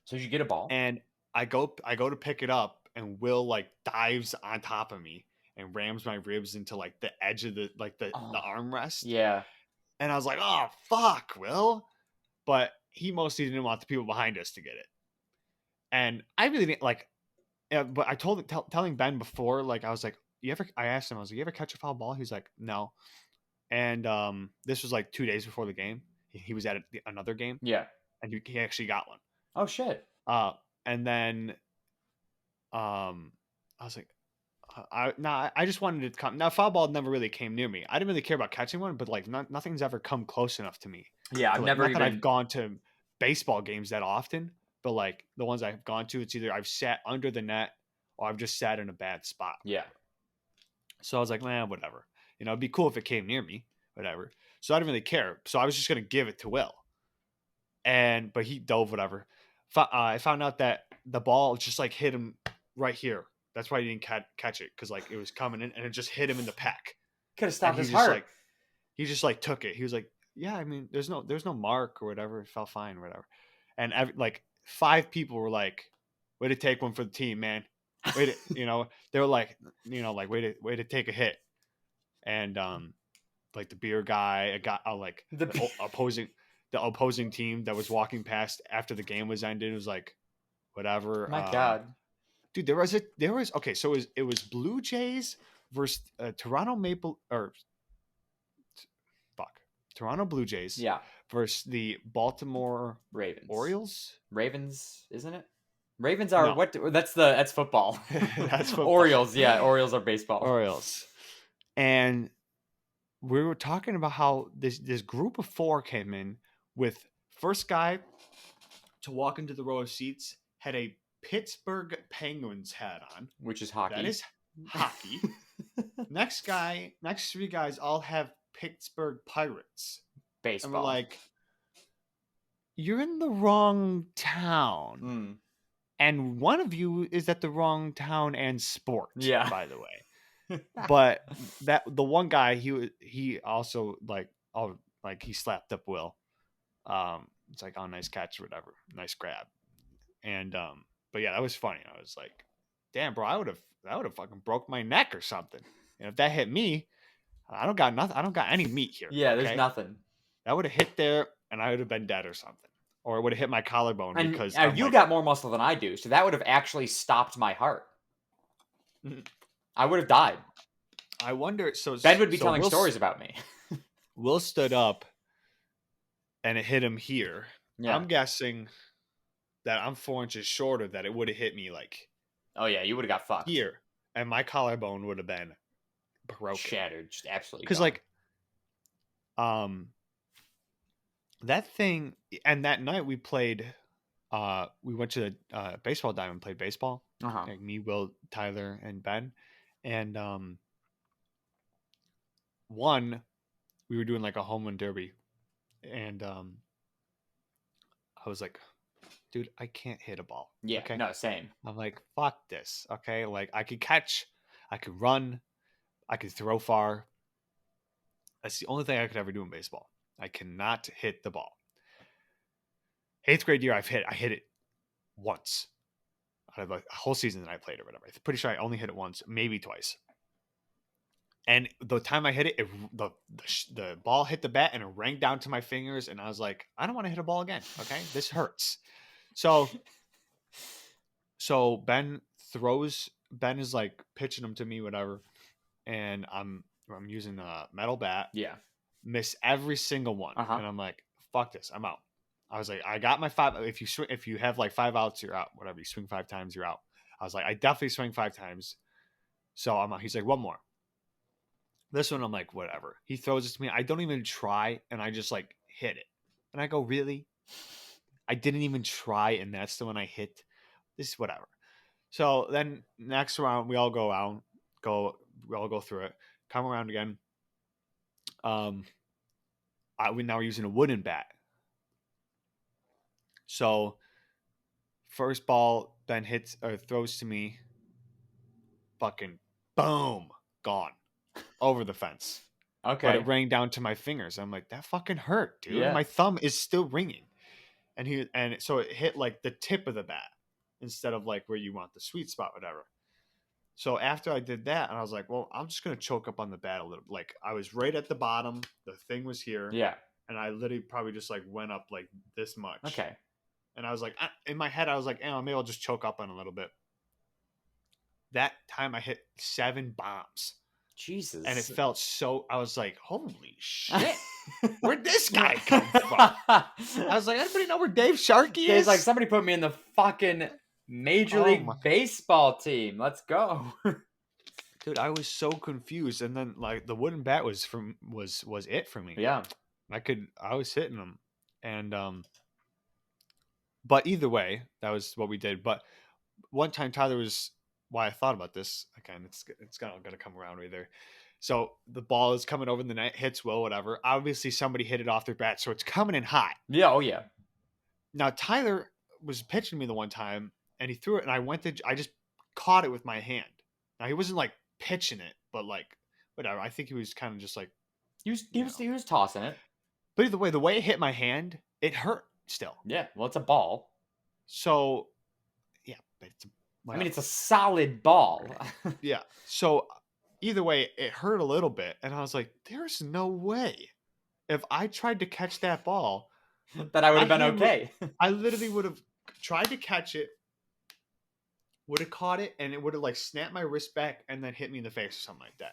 So you get a ball. And I go to pick it up, and Will like dives on top of me and rams my ribs into like the edge of the Oh, armrest. yeah. And I was like, oh fuck, Will. But he mostly didn't want the people behind us to get it. And I really didn't like, but I telling Ben before, like I was like, I asked him, I was like, you ever catch a foul ball? He's like, no. And this was like 2 days before the game. He was at another game, Yeah. and he actually got one. Oh shit. And then I was like, I just wanted it to come. Now foul ball never really came near me. I didn't really care about catching one, but like nothing's ever come close enough to me. Yeah, I've Like, never not that I've even. gone to baseball games that often, but like the ones I've gone to, it's either I've sat under the net or I've just sat in a bad spot. Yeah. So I was like, man, whatever. You know, it'd be cool if it came near me, whatever. So I didn't really care. So I was just gonna give it to Will, but he dove, whatever. I found out that the ball just like hit him right here. That's why he didn't catch it, because like it was coming in and it just hit him in the pec. Could have stopped And his heart. he just like took it. He was like, yeah, I mean, there's no mark or whatever. It felt fine or whatever. And like 5 people were like, way to take one for the team, man. Way to, they were like, like way to take a hit. And like the beer guy, like the opposing team that was walking past after the game was ended was like, whatever. My God. Dude, there was okay. So it was Blue Jays versus Toronto Blue Jays. Yeah. Versus the Baltimore Ravens. Orioles. Ravens, isn't it? Ravens are No. what? That's football. That's football. Orioles, yeah. Orioles are baseball. Orioles. And we were talking about how this group of 4 came in with first guy to walk into the row of seats had a Pittsburgh Penguins hat on, which is hockey. That is hockey. Next 3 guys all have Pittsburgh Pirates. Baseball. And we're like, you're in the wrong town. And one of you is at the wrong town and sport, by the way. But the one guy, he also he slapped up Will. It's like, oh, nice catch or whatever. Nice grab. And but yeah, that was funny. I was like, damn, bro, I would have fucking broke my neck or something. And if that hit me, I don't got nothing. I don't got any meat here. Yeah, okay? There's nothing. That would have hit there, and I would have been dead or something, or it would have hit my collarbone. And because you got more muscle than I do, so that would have actually stopped my heart. I would have died. I wonder. So Ben would be telling stories about me. Will stood up, and it hit him here. Yeah. I'm guessing that I'm 4 inches shorter. That it would have hit me like. Oh yeah, you would have got fucked here, and my collarbone would have been broken, shattered, just absolutely. Because like, that thing, and that night we played. We went to the baseball diamond and played baseball. Like me, Will, Tyler, and Ben, and we were doing like a home run derby, and I was like, dude, I can't hit a ball. Yeah, okay? No, same. I'm like, fuck this. Okay, like I could catch, I could run, I could throw far. That's the only thing I could ever do in baseball. I cannot hit the ball. 8th grade year, I hit it once out of a whole season that I played or whatever. I'm pretty sure I only hit it once, maybe twice. And the time I hit it, the ball hit the bat and it rang down to my fingers. And I was like, I don't want to hit a ball again. Okay, this hurts. So Ben is like pitching them to me, whatever. And I'm using a metal bat. Yeah. Miss every single one. And I'm like, fuck this, I'm out. I was like, I got my 5. If you have like 5 outs, you're out. Whatever, you swing 5 times, you're out. I was like, I definitely swing 5 times. So I'm out. He's like, one more. This one, I'm like, whatever. He throws it to me. I don't even try, and I just like hit it. And I go, really? I didn't even try, and that's the one I hit. This is whatever. So then next round, we all go out, we all go through it, come around again. We now we're using a wooden bat. So first ball, Ben hits or throws to me. Fucking boom, gone over the fence. Okay. But it rang down to my fingers. I'm like, that fucking hurt, dude. Yeah. My thumb is still ringing. So it hit like the tip of the bat instead of like where you want the sweet spot, whatever. So after I did that, and I was like, well, I'm just gonna choke up on the bat a little. Like I was right at the bottom, the thing was here, Yeah. and I literally probably just like went up like this much. Okay. And I was like, in my head, I was like, maybe I'll just choke up on a little bit. That time I hit 7 bombs. Jesus. And it felt so, I was like, holy shit. Where'd this guy come from? I was like, anybody know where Dave Sharkey is? He's like, somebody put me in the fucking Major League Baseball team. Let's go. Dude, I was so confused. And then like the wooden bat was it for me. Yeah. I was hitting them. And but either way, that was what we did. But one time Tyler was, why I thought about this again, it's gonna come around either. So the ball is coming over the net, hits Will, whatever. Obviously somebody hit it off their bat, so it's coming in hot. Yeah, oh yeah. Now Tyler was pitching me the one time and he threw it and I just caught it with my hand. Now he wasn't like pitching it, but like whatever. I think he was kind of just like he was tossing it. But either way, the way it hit my hand, it hurt still. Yeah, well, it's a ball. So yeah, but it's a solid ball. Yeah. So either way, it hurt a little bit. And I was like, there's no way. If I tried to catch that ball, that I would have been okay. I literally would have tried to catch it, would have caught it, and it would have like snapped my wrist back and then hit me in the face or something like that.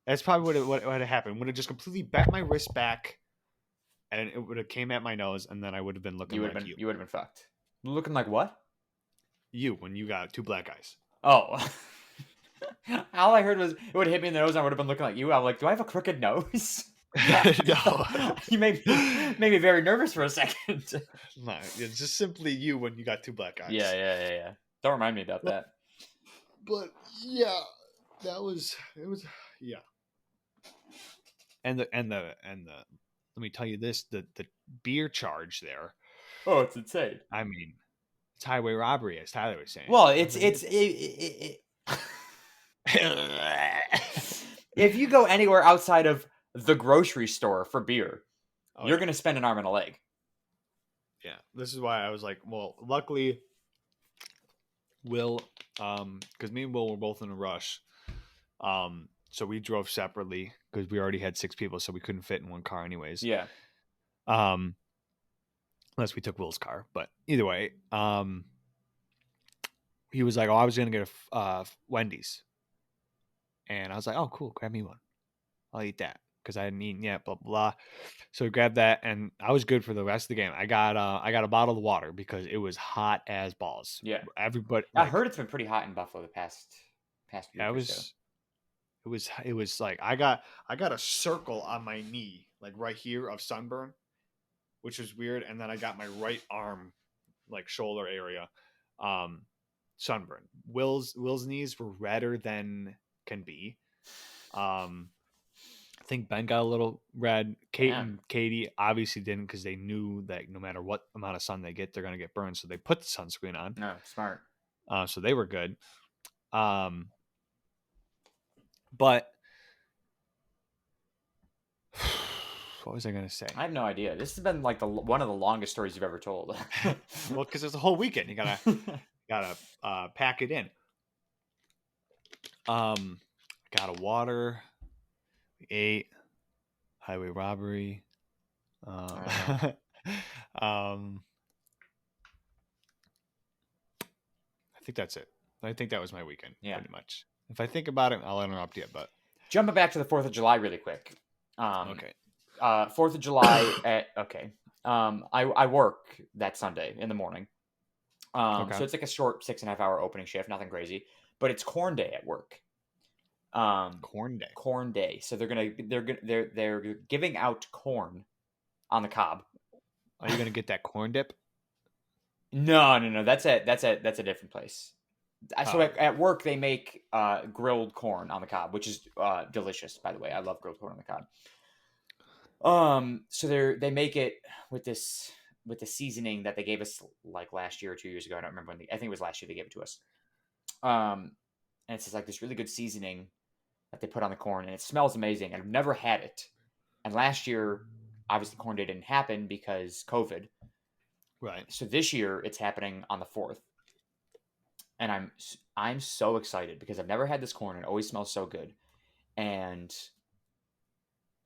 That's probably what would have happened. Would have just completely bent my wrist back and it would have came at my nose and then I would have been looking like you. You would have been fucked. Looking like what? You, when you got 2 black eyes. Oh. All I heard was it would hit me in the nose and I would have been looking like you. I'm like, do I have a crooked nose? No. You made me very nervous for a second. No, it's just simply you when you got 2 black eyes. Yeah. Don't remind me about that. But yeah, it was yeah. And the let me tell you this, the beer charge there. Oh, it's insane. I mean, it's highway robbery, as Tyler was saying. Well, it's if you go anywhere outside of the grocery store for beer, you're going to spend an arm and a leg. Yeah. This is why I was like, well, luckily Will, because me and Will were both in a rush. So we drove separately because we already had 6 people, so we couldn't fit in one car anyways. Yeah. Unless we took Will's car, but either way, he was like, "Oh, I was gonna get a Wendy's," and I was like, "Oh, cool, grab me one. I'll eat that because I hadn't eaten yet." Blah blah. So we grabbed that, and I was good for the rest of the game. I got a bottle of water because it was hot as balls. Yeah, everybody. I heard it's been pretty hot in Buffalo the past week. Yeah, it was like I got a circle on my knee, like right here of sunburn, which was weird, and then I got my right arm, like shoulder area, sunburn. Will's knees were redder than can be. I think Ben got a little red. Kate and Katie obviously didn't because they knew that no matter what amount of sun they get, they're gonna get burned. So they put the sunscreen on. No, smart. So they were good. But what was I gonna say? I have no idea. This has been like one of the longest stories you've ever told. Well, because it's a whole weekend. You gotta pack it in. Got a water. We ate. Highway robbery. I think that's it. I think that was my weekend. Yeah, pretty much. If I think about it, I'll interrupt you. But jumping back to the 4th of July really quick. Okay. 4th of July. I work that Sunday in the morning. So it's like a short 6.5 hour opening shift, nothing crazy, but it's corn day at work. Corn day. Corn Day. So they're giving out corn on the cob. Are you gonna get that corn dip? No. That's a different place. So Oh. at work they make grilled corn on the cob, which is delicious, by the way. I love grilled corn on the cob. So they make it with the seasoning that they gave us like last year or 2 years ago. I don't remember when. I think it was last year they gave it to us. And it's just like this really good seasoning that they put on the corn, and it smells amazing. I've never had it, and last year, obviously, Corn Day didn't happen because COVID. Right. So this year, it's happening on the 4th, and I'm so excited because I've never had this corn. It always smells so good, and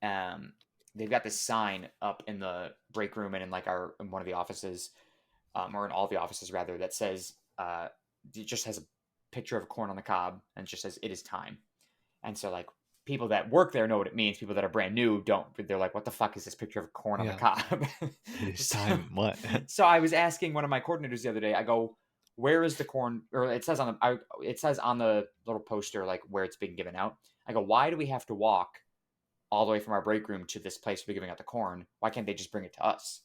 they've got this sign up in the break room and in like in one of the offices, or in all the offices rather, that says it just has a picture of corn on the cob and it just says it is time. And so like people that work there know what it means. People that are brand new don't. They're like, what the fuck is this picture of corn on the cob? It is time. What? So I was asking one of my coordinators the other day, I go, where is the corn? Or it says on the little poster like where it's being given out. I go, why do we have to walk all the way from our break room to this place we're giving out the corn? Why can't they just bring it to us?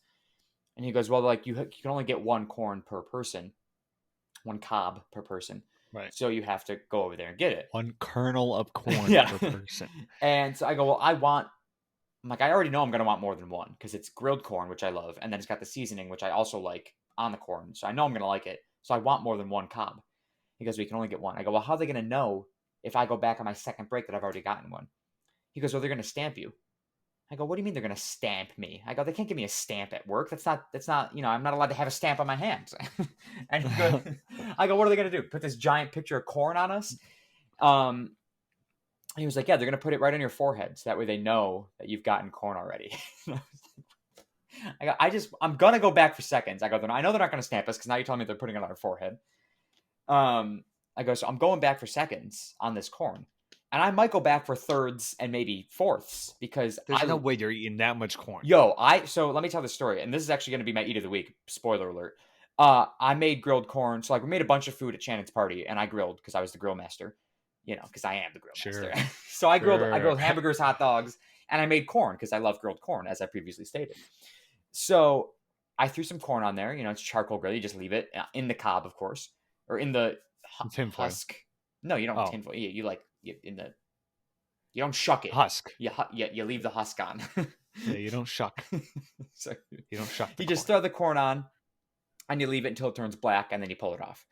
And he goes, well, like you can only get one corn per person, one cob per person. Right. So you have to go over there and get it. One kernel of corn per person. And so I go, well, I'm like, I already know I'm going to want more than one because it's grilled corn, which I love. And then it's got the seasoning, which I also like on the corn. So I know I'm going to like it. So I want more than one cob. He goes, we can only get one. I go, well, how are they going to know if I go back on my second break that I've already gotten one? He goes, well, they're going to stamp you. I go, what do you mean they're going to stamp me? I go, they can't give me a stamp at work. That's not, I'm not allowed to have a stamp on my hands. And he goes, I go, what are they going to do? Put this giant picture of corn on us? He was like, yeah, they're going to put it right on your forehead. So that way they know that you've gotten corn already. I'm going to go back for seconds. I go, I know they're not going to stamp us because now you're telling me they're putting it on our forehead. I go, so I'm going back for seconds on this corn. And I might go back for thirds and maybe fourths because there's no way you're eating that much corn. So let me tell the story. And this is actually going to be my eat of the week. Spoiler alert. I made grilled corn. So like we made a bunch of food at Shannon's party and I grilled because I was the grill master, because I am the grill master. So I grilled hamburgers, hot dogs, and I made corn because I love grilled corn, as I previously stated. So I threw some corn on there. It's charcoal grill. You just leave it in the cob, of course, or in the husk. No, you don't tinfoil. You don't shuck it. Husk. You leave the husk on. Yeah, you don't shuck. So you don't shuck. You just throw the corn on, and you leave it until it turns black, and then you pull it off.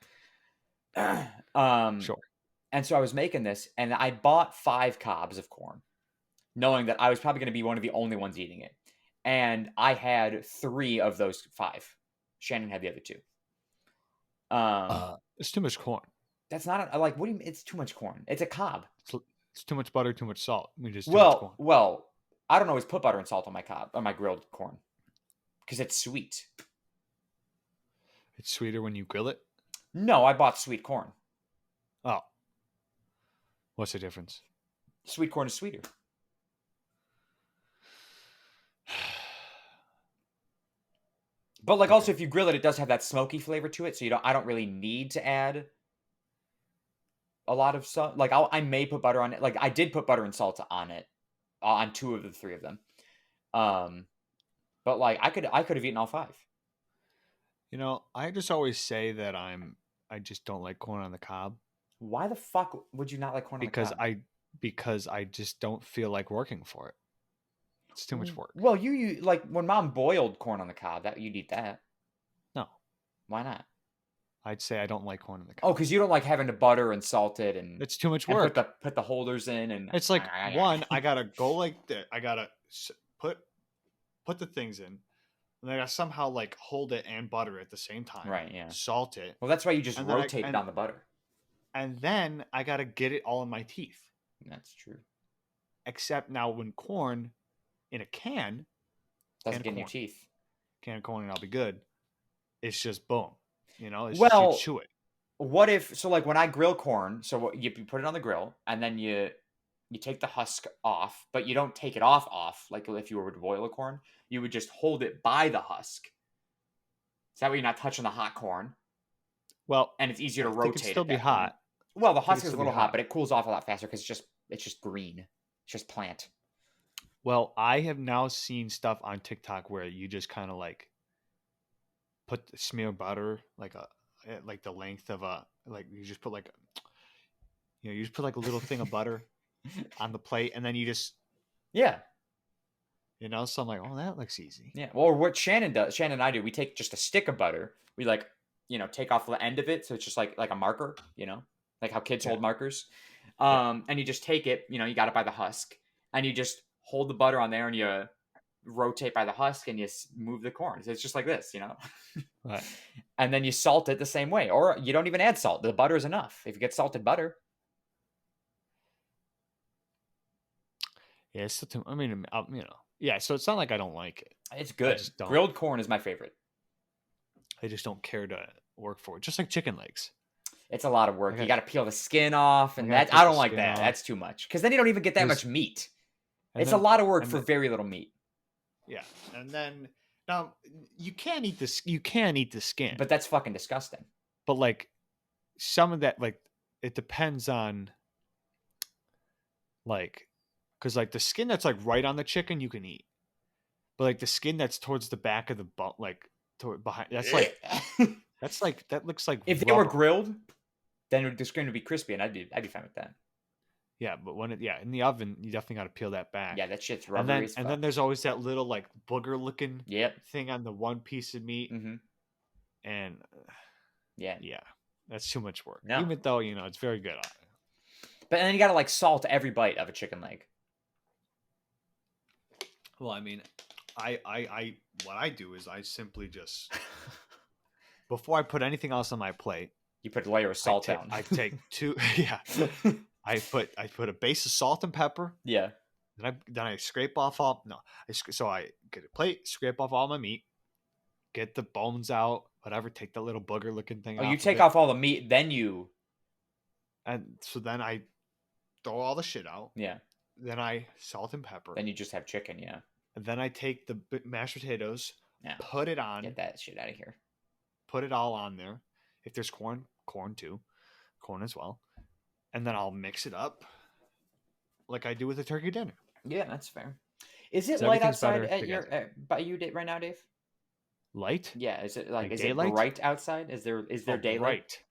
Sure. And so I was making this, and I bought 5 cobs of corn, knowing that I was probably going to be one of the only ones eating it. And I had 3 of those 5. Shannon had the other 2. It's too much corn. That's not like. What do you mean? It's too much corn. It's a cob. It's too much butter, too much salt. Well, I don't always put butter and salt on my grilled corn because it's sweet. It's sweeter when you grill it? No, I bought sweet corn. Oh. What's the difference? Sweet corn is sweeter. But like also if you grill it, it does have that smoky flavor to it, so I don't really need to add a lot of salt. Like I may put butter on it. Like I did put butter and salt on it, on 2 of the 3 of them. But like I could have eaten all 5. I just always say that I just don't like corn on the cob. Why the fuck would you not like corn on the cob? Because I just don't feel like working for it. It's too much work. Well, you like when Mom boiled corn on the cob, that you'd eat that. No. Why not? I'd say I don't like corn on the cob. Oh, because you don't like having to butter and salt it, and it's too much work. Put the holders in, and it's like one. I gotta go like that. I gotta put the things in, and then I gotta somehow like hold it and butter it at the same time. Right. Yeah. Salt it. Well, that's why you just rotate it on the butter. And then I gotta get it all in my teeth. That's true. Except now, when corn in a can doesn't get in your teeth. Can of corn and I'll be good. It's just boom. It's well, just you chew it. What if so? Like when I grill corn, so you put it on the grill and then you take the husk off, but you don't take it off. Like if you were to boil a corn, you would just hold it by the husk. So that way you're not touching the hot corn. Well, and it's easier to rotate. It can still be hot. Well, the husk is a little hot, but it cools off a lot faster because it's just It's just green. It's just plant. Well, I have now seen stuff on TikTok where you just kind of like smear butter like the length of a like you just put like you just put like a little thing of butter on the plate and then you just Yeah. so I'm like, oh, that looks easy. Yeah. Well, what Shannon and I do, we take just a stick of butter. We like, take off the end of it, so it's just like a marker, like how kids Yeah. hold markers. Yeah. And you just take it, you got it by the husk, and you just hold the butter on there, and you rotate by the husk, and you move the corn. So it's just like this, Right. And then you salt it the same way, or you don't even add salt. The butter is enough. If you get salted butter. Yeah, it's still I mean, yeah. So it's not like I don't like it. It's good. just don't. Grilled corn is my favorite. I just don't care to work for it. Just like chicken legs. It's a lot of work. I You got- got to peel the skin off, and I gotta that take I the don't like skin that. off. That's too much because then you don't even get that There's- much meat. and It's then- a lot of work and for then- very little meat. Yeah, and then now you can't eat this. You can eat the skin, But that's fucking disgusting. but like some of that, like it depends on like because like the skin that's like right on the chicken you can eat, but like the skin that's towards the back of the bone, like toward behind, that's like that looks like if they were rubber. grilled, then the skin would be crispy, and I'd be fine with that. Yeah, but when in the oven, you definitely got to peel that back. Yeah, that shit's and rubbery then as fuck. and then there's always that little like booger looking Yep. thing on the one piece of meat, Mm-hmm. and Yeah. that's too much work. No. Even though it's very good. But then you gotta like salt every bite of a chicken leg. Well, I mean, I what I do is I simply just before I put anything else on my plate, You put a layer of salt down. I take two. Yeah, I put a base of salt and pepper. Yeah. Then I scrape off all. No, so I get a plate, scrape off all my meat, get the bones out, whatever. Take the little booger looking thing. Oh, off you of take it, off all the meat, then you. and so then I throw all the shit out. Yeah. Then I salt and pepper. Then you just have chicken. Yeah. And then I take the mashed potatoes, Yeah. put it on, Get that shit out of here. put it all on there. If there's corn too, corn as well. And then I'll mix it up like I do with a turkey dinner. Yeah, that's fair. Is it So light everything's outside better at your by you right now, Dave? Light? Yeah. Is it Like is daylight? it bright outside? Is there Oh, daylight? bright.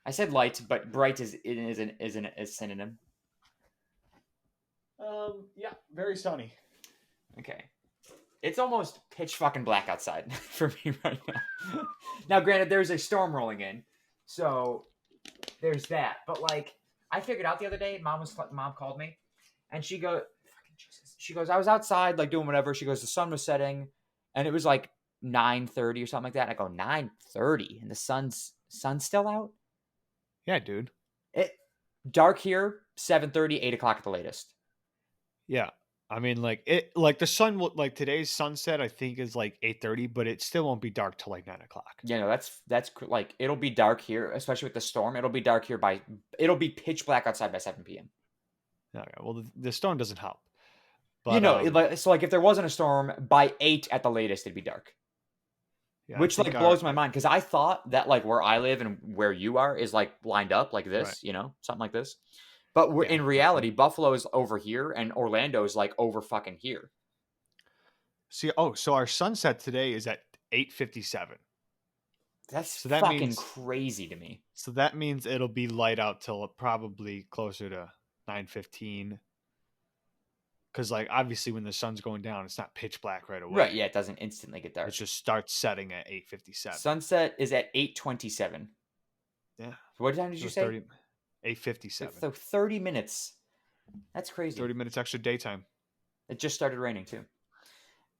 I said light, but bright is a synonym. Yeah, very sunny. Okay. It's almost pitch fucking black outside for me right now. Now, granted, there's a storm rolling in, so there's that. But like, I figured out the other day, mom called me, and she goes, "Fucking Jesus!" She goes, "I was outside like doing whatever." She goes, "The sun was setting, and it was like 9:30 or something like that." And I go, 9:30, and the sun's still out. Yeah, dude. It dark here, 7:30, 8 o'clock at the latest. Yeah. I mean, like the sun will like today's sunset. I think is like 8:30, but it still won't be dark till like 9 o'clock. Yeah, no, that's like it'll be dark here, especially with the storm. It'll be dark here it'll be pitch black outside by 7 p.m. Okay, well, the storm doesn't help. But, so like if there wasn't a storm by 8 at the latest, it'd be dark. yeah, I Which like think blows my mind because I thought that like where I live and where you are is like lined up like this, Right. Something like this. But Yeah. in reality, Buffalo is over here and Orlando is like over fucking here. See, so our sunset today is at 8:57. That's So that fucking means- crazy to me. So that means it'll be light out till probably closer to 9:15. Because like obviously when the sun's going down, it's not pitch black right away. Right, yeah, it doesn't instantly get dark. It just starts setting at 8:57. Sunset is at 8:27. Yeah. What time did you say? 8:57. So 30 minutes. That's crazy. 30 minutes extra daytime. It just started raining too.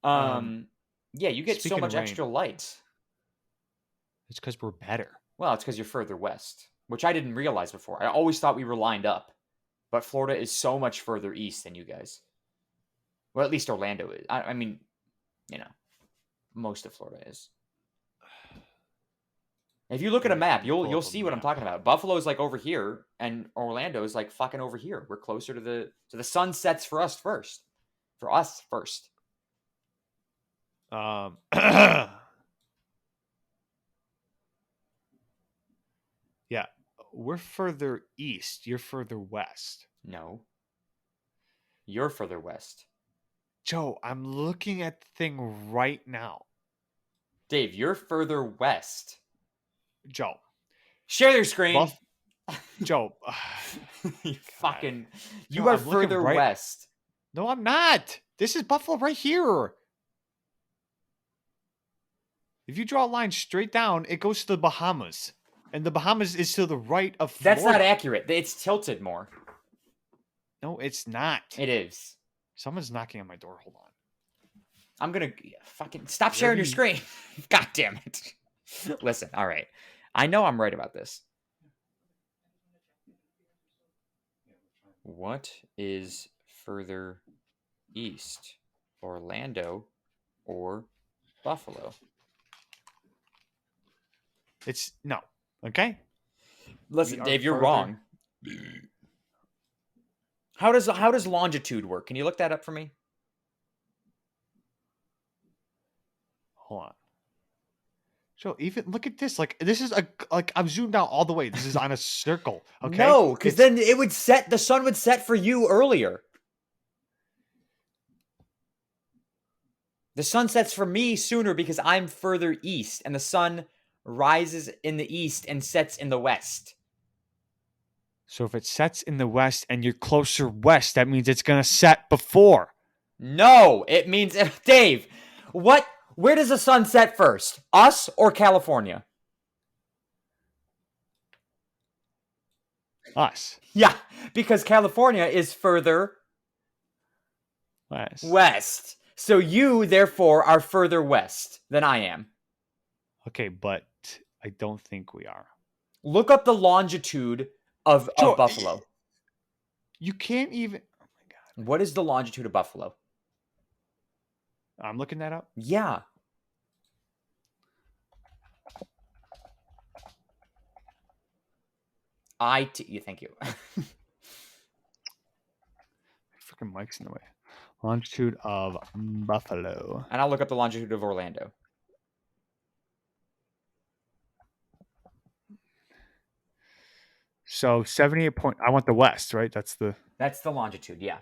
Um, Yeah, you get so speaking of much rain- extra light. It's because we're better. Well, it's because you're further west, which I didn't realize before. I always thought we were lined up, but Florida is so much further east than you guys. Well, at least Orlando is. I mean, most of Florida is. If you look at a Yeah, map, you pull you'll up a see what I'm map. talking about. Buffalo's like over here, and Orlando's like fucking over here. We're closer to the sun sets for us first. For us first. Yeah, we're further east. You're further west. No. You're further west. Joe, I'm looking at the thing right now. Dave, you're further west. Joe. Share your screen. Joe. You fucking. Joe, You are I'm looking further right- west. No, I'm not. This is Buffalo right here. If you draw a line straight down, it goes to the Bahamas. And the Bahamas is to the right of Florida. That's not accurate. It's tilted more. No, it's not. It is. Someone's knocking on my door. Hold on. I'm gonna fucking stop sharing your screen. God damn it. Listen, all right. I know I'm right about this. What is further east? Orlando or Buffalo? It's no. Okay? Listen, are Dave, you're further- wrong. How does longitude work? Can you look that up for me? Hold on. So even look at this. Like this is I'm zoomed out all the way. This is on a circle. Okay. No, because then the sun would set for you earlier. The sun sets for me sooner because I'm further east, and the sun rises in the east and sets in the west. So if it sets in the west and you're closer west, that means it's gonna set before. No, it means Dave. Where does the sun set first? Us or California? Us. Yeah, because California is further west. So you, therefore, are further west than I am. Okay, but I don't think we are. Look up the longitude of Buffalo. You can't even. Oh my god. What is the longitude of Buffalo? I'm looking that up. Yeah. Thank you. Freaking mic's in the way. Longitude of Buffalo. And I'll look up the longitude of Orlando. So 78 point. I want the west, right? That's the longitude, yeah.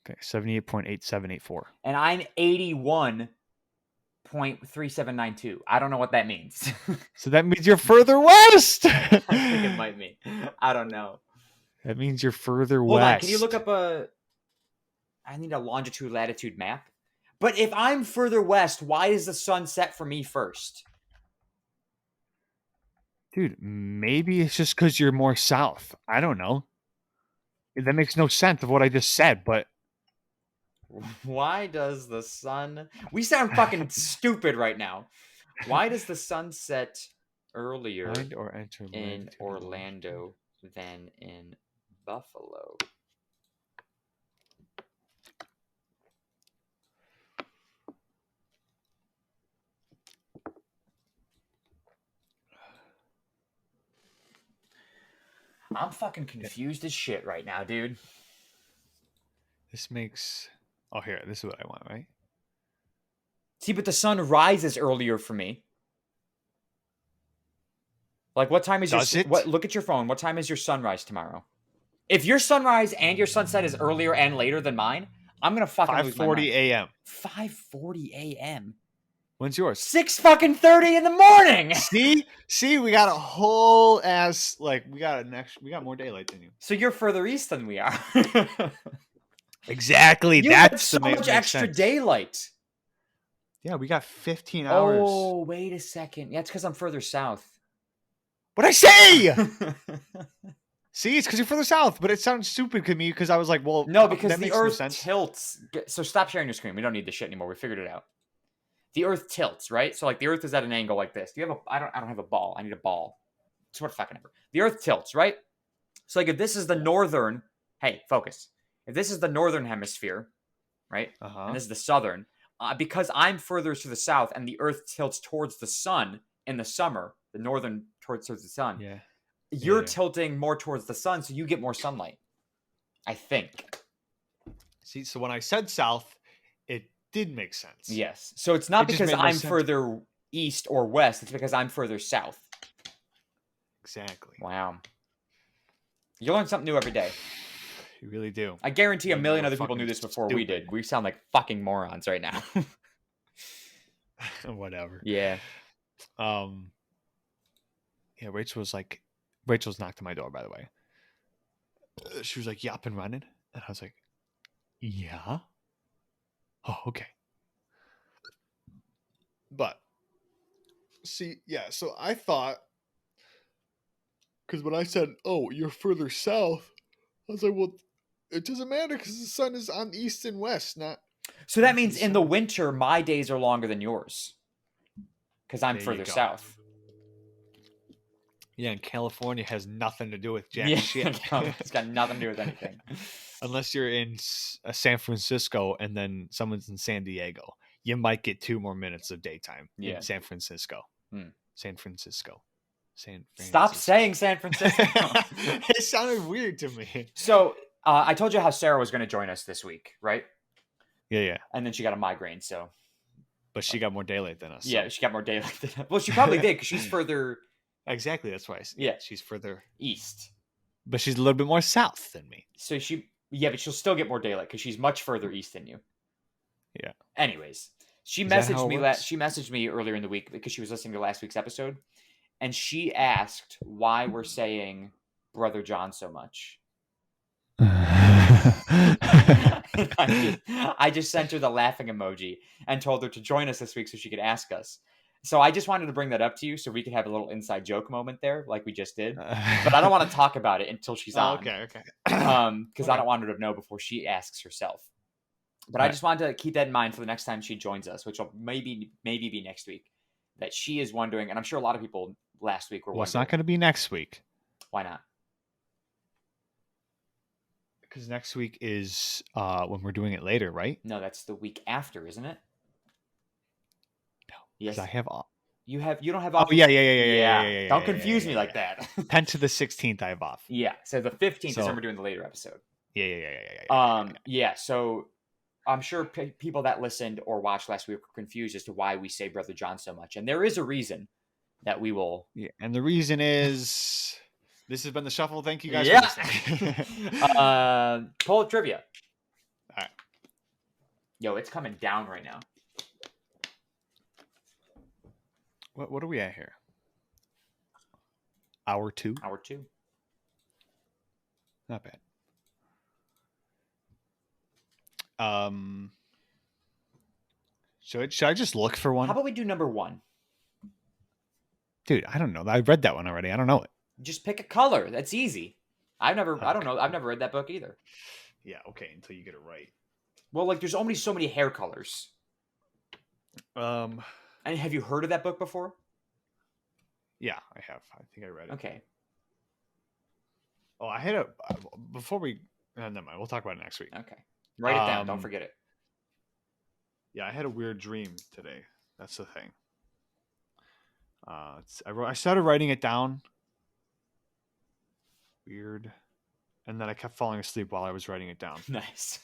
Okay, 78.8784. And I'm 81.3792. I don't know what that means. So that means you're further west. I think it might mean. I don't know. That means you're further Hold west. on, can you look up I need a longitude latitude map. But if I'm further west, why is the sun set for me first? Dude, maybe it's just because you're more south. I don't know. That makes no sense of what I just said, but Why does the sun... We sound fucking stupid right now. Why does the sun set earlier find or enter in latitude. Orlando than in Buffalo? I'm fucking confused as shit right now, dude. This makes. Oh, here. This is what I want, right? See, but the sun rises earlier for me. Like, what time is Does your... it? What? Look at your phone. What time is your sunrise tomorrow? If your sunrise and your sunset is earlier and later than mine, I'm gonna fucking lose my 5:40 mind. a.m. 5:40 a.m. When's yours? 6:30 in the morning. See, we got a whole ass we got more daylight than you. So you're further east than we are. Exactly. You have That's so the much extra daylight. Yeah, we got 15 hours. Oh, wait a second. Yeah, it's because I'm further south. What'd I say? See, it's because you're further south, but it sounds stupid to me because I was like, well, No, because that the makes no Earth sense. tilts. So stop sharing your screen. We don't need this shit anymore. We figured it out. The Earth tilts, right? So like the Earth is at an angle like this. Do you have a? I don't have a ball. I need a ball. It's what fucking ever. The Earth tilts, right? So like if this is the northern, hey, focus. If this is the northern hemisphere, right, and this is the southern, because I'm further to the south and the Earth tilts towards the sun in the summer, the northern towards the sun. Yeah. You're tilting more towards the sun, so you get more sunlight. I think. See, so when I said south, it did make sense. Yes. So it's not It just because made no I'm sense. further east or west. It's because I'm further south. Exactly. Wow. You learn something new every day. You really do. I guarantee a Even though million we're other people knew fucking this before we stupid. did. We sound like fucking morons right now. Whatever. Yeah. Yeah, Rachel's knocked on my door, by the way. She was like, "Yeah, up and running," and I was like, "Yeah." Oh, okay. But see, yeah. So I thought, because when I said, "Oh, you're further south," I was like, "Well, it doesn't matter because the sun is on east and west, not." So that North and means in the south. winter, my days are longer than yours because I'm There you further go. south. Yeah, and California has nothing to do with jack Yeah, shit. no, it's got nothing to do with anything. Unless you're in San Francisco and then someone's in San Diego, you might get 2 more minutes of daytime Yeah. in San Francisco. Hmm. San Francisco. San Stop Francisco. saying San Francisco. It sounded weird to me. So I told you how Sarah was going to join us this week, right? Yeah. And then she got a migraine, so But she got more daylight than us. yeah, so- she got more daylight than us. Well, she probably did because she's further Exactly. That's why. Yeah. She's further. east. But she's a little bit more south than me. So but she'll still get more daylight because she's much further east than you. Yeah. Anyways, she Is that how messaged it me works? she messaged me earlier in the week because she was listening to last week's episode, and she asked why we're saying Brother John so much. I just sent her the laughing emoji and told her to join us this week so she could ask us. So I just wanted to bring that up to you so we could have a little inside joke moment there, like we just did. But I don't want to talk about it until she's on. Okay. Because I Okay. don't want her to know before she asks herself. But I Right. just wanted to keep that in mind for the next time she joins us, which will maybe be next week. That she is wondering, and I'm sure a lot of people last week were Well, it's wondering. not going to be next week. Why not? Because next week is when we're doing it later, right? No, that's the week after, isn't it? No. Yes. Because I have off. You don't have Oh, off. yeah. Don't confuse me like that. 10 to the 16th, I have off. Yeah. So the 15th is So- when we're doing the later episode. Yeah. Yeah. So I'm sure people that listened or watched last week were confused as to why we say Brother John so much, and there is a reason that we will. Yeah. And the reason is this has been the shuffle. Thank you guys Yeah. for listening. Poll trivia. All right. Yo, it's coming down right now. What are we at here? Hour 2? Hour 2. Not bad. Should I just look for one? How about we do number 1? Dude, I don't know. I read that one already. I don't know it. Just pick a color. That's easy. I don't know. I've never read that book either. Yeah, okay, until you get it right. Well, like there's only so many hair colors. Um, And have you heard of that book before? yeah, I have. I think I read it. Okay. Oh, I had a before we. Never mind. We'll talk about it next week. Okay. Write it down. Don't Um, forget it. Yeah, I had a weird dream today. That's the thing. I started writing it down. Weird. And then I kept falling asleep while I was writing it down. Nice.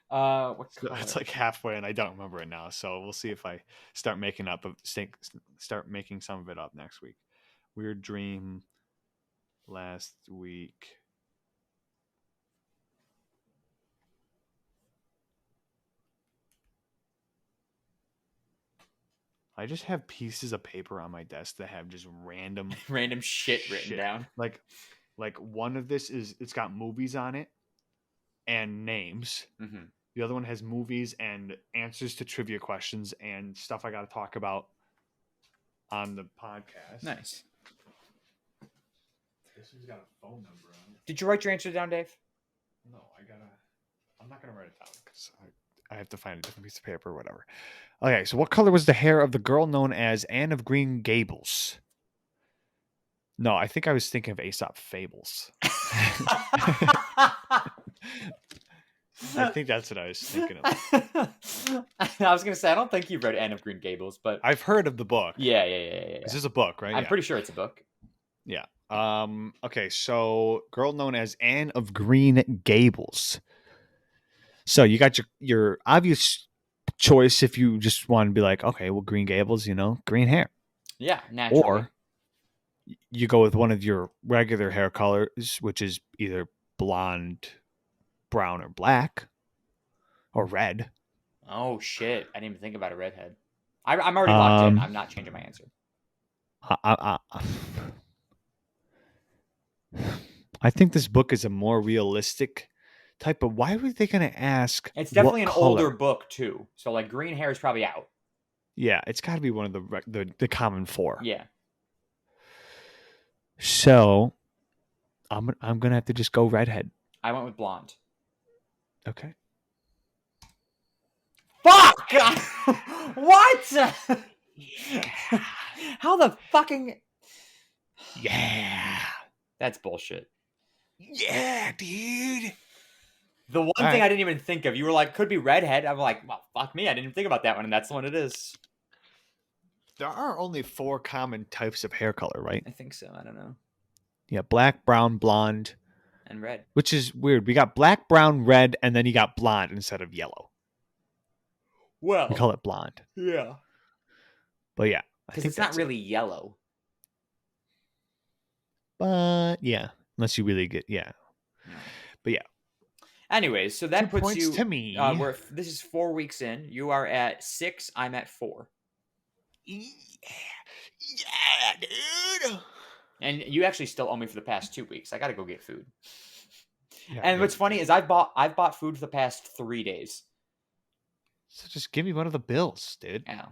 What So color? it's like halfway, and I don't remember it now. So we'll see if I start making some of it up next week. Weird dream last week. I just have pieces of paper on my desk that have just random Random shit written down. Like one of this is it's got movies on it and names. Mm-hmm. The other one has movies and answers to trivia questions and stuff I got to talk about on the podcast. Nice. This one's got a phone number on it. Did you write your answer down, Dave? No, I'm not gonna write it down because I have to find a different piece of paper or whatever. Okay, so what color was the hair of the girl known as Anne of Green Gables? No, I think I was thinking of Aesop Fables. I think that's what I was thinking of. I was gonna say I don't think you've read Anne of Green Gables, but I've heard of the book. yeah. This is a book, right? I'm Yeah. pretty sure it's a book. Yeah. Okay, so girl known as Anne of Green Gables. So you got your obvious choice if you just want to be like, okay, well, Green Gables, green hair. Yeah, naturally. Or you go with one of your regular hair colors, which is either blonde, brown, or black, or red. Oh shit! I didn't even think about a redhead. I'm already locked in. I'm not changing my answer. I think this book is a more realistic type of. Why were they going to ask? It's what definitely an color? older book too. So like green hair is probably out. Yeah, it's got to be one of the common four. Yeah. So I'm gonna have to just go redhead. I went with blonde. Okay. Fuck! What? Yeah. How the fucking... Yeah. That's bullshit. Yeah, dude. The one All thing right. I didn't even think of, you were like, could be redhead. I'm like, well, fuck me. I didn't even think about that one, and that's the one it is. There are only 4 common types of hair color, right? I think so. I don't know. Yeah, black, brown, blonde, And red. which is weird. We got black, brown, red, and then you got blonde instead of yellow. Well, We call it blonde. yeah. But yeah, I Because think it's not that's really yellow. But yeah, unless you really get No. But yeah. Anyways, so that 2 puts points you to me. this is 4 weeks in. You are at 6. I'm at 4. Yeah, dude. And you actually still owe me for the past 2 weeks. I got to go get food. Yeah, And what's funny is I've bought food for the past 3 days. So just give me one of the bills, dude. Yeah.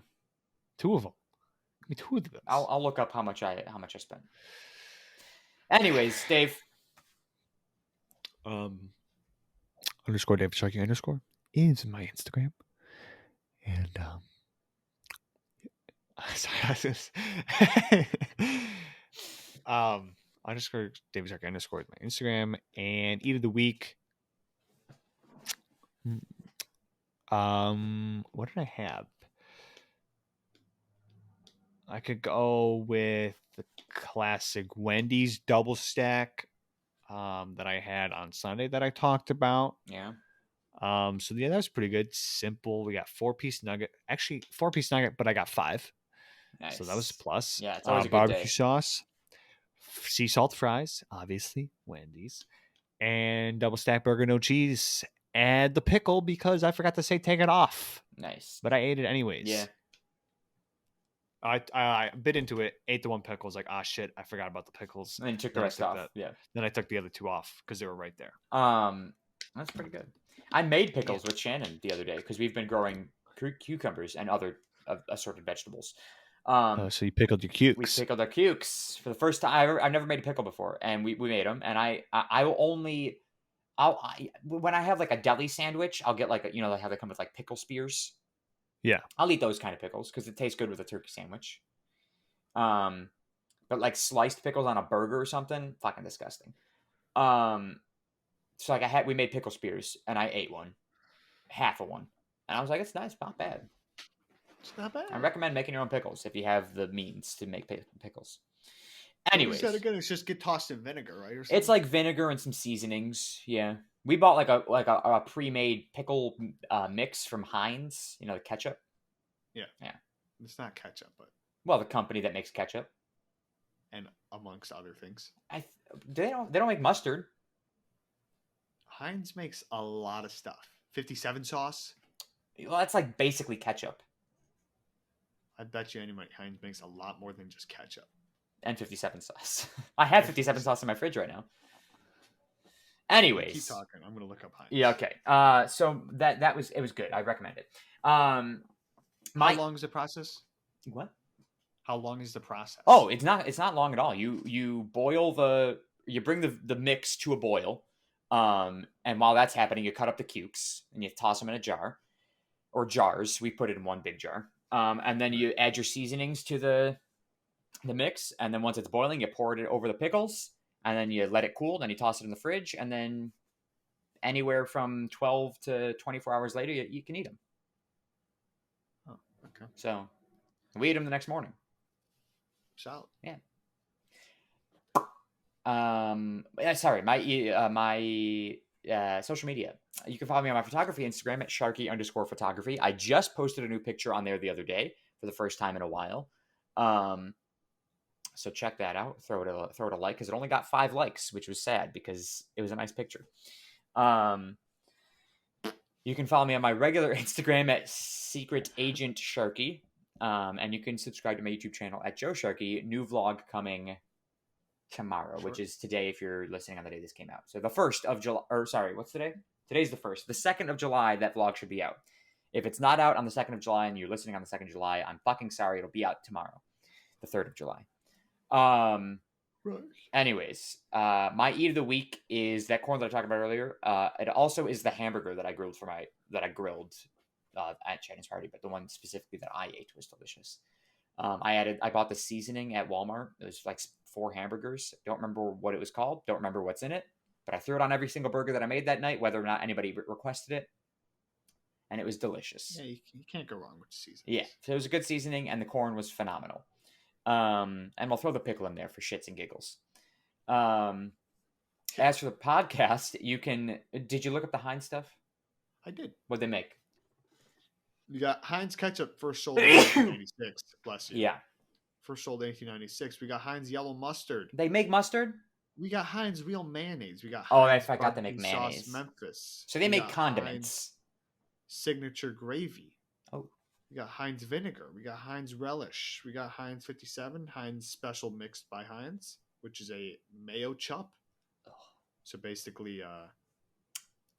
2 of them. Give me 2 of the bills. I'll look up how much I spent. Anyways, Dave. Underscore David Sharkey underscore is my Instagram. And underscore David Sharkey underscore is my Instagram. And eat of the week. What did I have? I could go with the classic Wendy's double stack that I had on Sunday that I talked about. Yeah. So yeah, that was pretty good. Simple. We got 4-piece nugget. Actually, 4-piece nugget, but I got 5. Nice. So that was a plus. Yeah, it's always a good barbecue day. sauce, sea salt fries, obviously Wendy's, and double stack burger, no cheese. Add the pickle because I forgot to say take it off. Nice. But I ate it anyways. Yeah. I bit into it, ate the 1 pickle, was like, ah, shit, I forgot about the pickles. And then you took the rest off. Yeah. Then I took the other 2 off because they were right there. That's pretty good. I made pickles with Shannon the other day because we've been growing cucumbers and other assorted vegetables. So you pickled your cukes. We pickled our cukes for the first time. I've never made a pickle before, and we made them. And I will only, when I have like a deli sandwich, I'll get like like how they come with like pickle spears. Yeah, I'll eat those kind of pickles because it tastes good with a turkey sandwich. But like sliced pickles on a burger or something, fucking disgusting. So like we made pickle spears, and I ate one, half of one, and I was like, it's nice, not bad. It's not bad. I recommend making your own pickles if you have the means to make pickles. Anyways, it's just get tossed in vinegar, right? Or something? It's like vinegar and some seasonings. Yeah, we bought like a pre-made pickle mix from Heinz. You know, the ketchup. Yeah. Yeah. It's not ketchup, but the company that makes ketchup, and amongst other things, they don't make mustard. Heinz makes a lot of stuff. 57 sauce. Well, that's like basically ketchup. I bet you Heinz makes a lot more than just ketchup. And 57 sauce. I have 57 sauce in my fridge right now. Anyways, keep talking. I'm gonna look up Heinz. Yeah. Okay. So it was good. I recommend it. How long is the process? What? How long is the process? Oh, it's not long at all. You boil you bring the mix to a boil, and while that's happening, you cut up the cukes and you toss them in a jar or jars. We put it in one big jar, and then you add your seasonings to the mix, and then once it's boiling, you pour it over the pickles, and then you let it cool. Then you toss it in the fridge, and then anywhere from 12 to 24 hours later, you can eat them. Oh, okay. So we ate them the next morning. Solid. Yeah. Sorry, my social media. You can follow me on my photography Instagram at Sharky_photography. I just posted a new picture on there the other day for the first time in a while. So check that out. Throw it a like, because it only got 5 likes, which was sad because it was a nice picture. You can follow me on my regular Instagram at Secret Agent Sharky. And you can subscribe to my YouTube channel at Joe Sharky. New vlog coming tomorrow, which is today if you're listening on the day this came out. So the 1st of July, or sorry, what's today? Today's the 1st. The 2nd of July, that vlog should be out. If it's not out on the 2nd of July and you're listening on the 2nd of July, I'm fucking sorry. It'll be out tomorrow, the 3rd of July. Right. Anyways, my eat of the week is that corn that I talked about earlier. It also is the hamburger that I grilled at Shannon's party, but the one specifically that I ate was delicious. I bought the seasoning at Walmart. It was like 4 hamburgers. Don't remember what it was called. Don't remember what's in it, but I threw it on every single burger that I made that night, whether or not anybody requested it. And it was delicious. Yeah, you can't go wrong with the seasoning. Yeah, so it was a good seasoning, and the corn was phenomenal. And we'll throw the pickle in there for shits and giggles. As for the podcast, did you look up the Heinz stuff? I did. What'd they make? You got Heinz ketchup, first sold in 1896. Bless you. Yeah. First sold in 1896. We got Heinz yellow mustard. They make mustard? We got Heinz real mayonnaise. We got I forgot they make mayonnaise. Sauce Memphis. So they make condiments. Heinz signature gravy. Oh. We got Heinz vinegar. We got Heinz relish. We got Heinz 57. Heinz special mixed by Heinz, which is a mayo chup. Oh. So basically,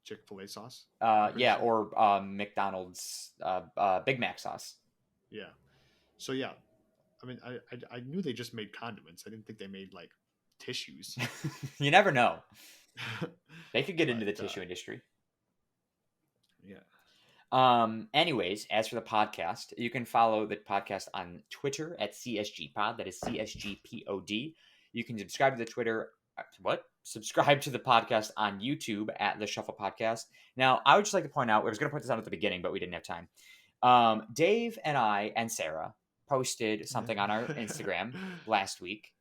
Chick-fil-A sauce. Yeah, or McDonald's Big Mac sauce. Yeah. So yeah, I mean, I knew they just made condiments. I didn't think they made like tissues. You never know. They could get into the tissue industry. Yeah. Anyways, as for the podcast, you can follow the podcast on Twitter at CSGPod. That is CSGPOD. You can subscribe to the Twitter. Subscribe to the podcast on YouTube at The Shuffle Podcast. Now, I would just like to point out, I was going to point this out at the beginning, but we didn't have time. Dave and I and Sarah posted something on our Instagram last week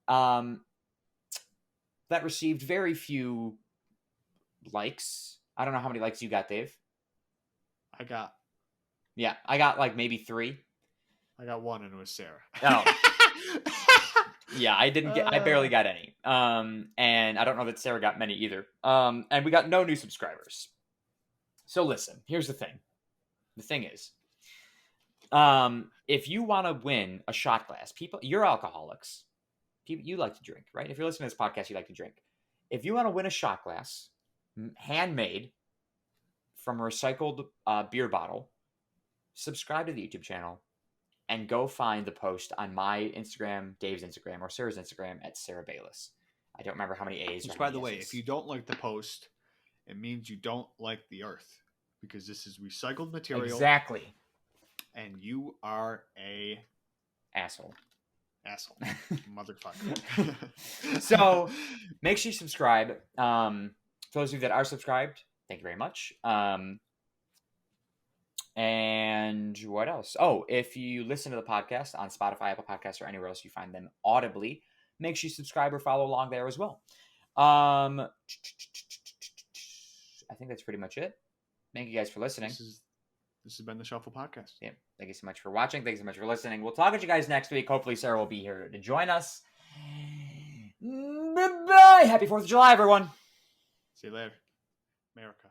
that received very few likes. I don't know how many likes you got, Dave. I got like maybe 3. I got 1, and it was Sarah. Oh. Yeah, I barely got any. And I don't know that Sarah got many either. And we got no new subscribers. So listen, here's the thing. The thing is, if you want to win a shot glass, you're alcoholics. You like to drink, right? If you're listening to this podcast, you like to drink. If you want to win a shot glass, handmade from a recycled beer bottle, subscribe to the YouTube channel. And go find the post on my Instagram, Dave's Instagram, or Sarah's Instagram at Sarah Bayless. I don't remember how many A's. Which, by the way, if you don't like the post, it means you don't like the earth, because this is recycled material. Exactly. And you are a asshole, motherfucker. So make sure you subscribe. For those of you that are subscribed, thank you very much. And what else? Oh, if you listen to the podcast on Spotify, Apple Podcasts, or anywhere else you find them audibly, make sure you subscribe or follow along there as well. I think that's pretty much it. Thank you guys for listening. This has been the Shuffle Podcast. Yeah. Thank you so much for watching. Thank you so much for listening. We'll talk to you guys next week. Hopefully Sarah will be here to join us. Bye-bye. Happy 4th of July, everyone. See you later. America.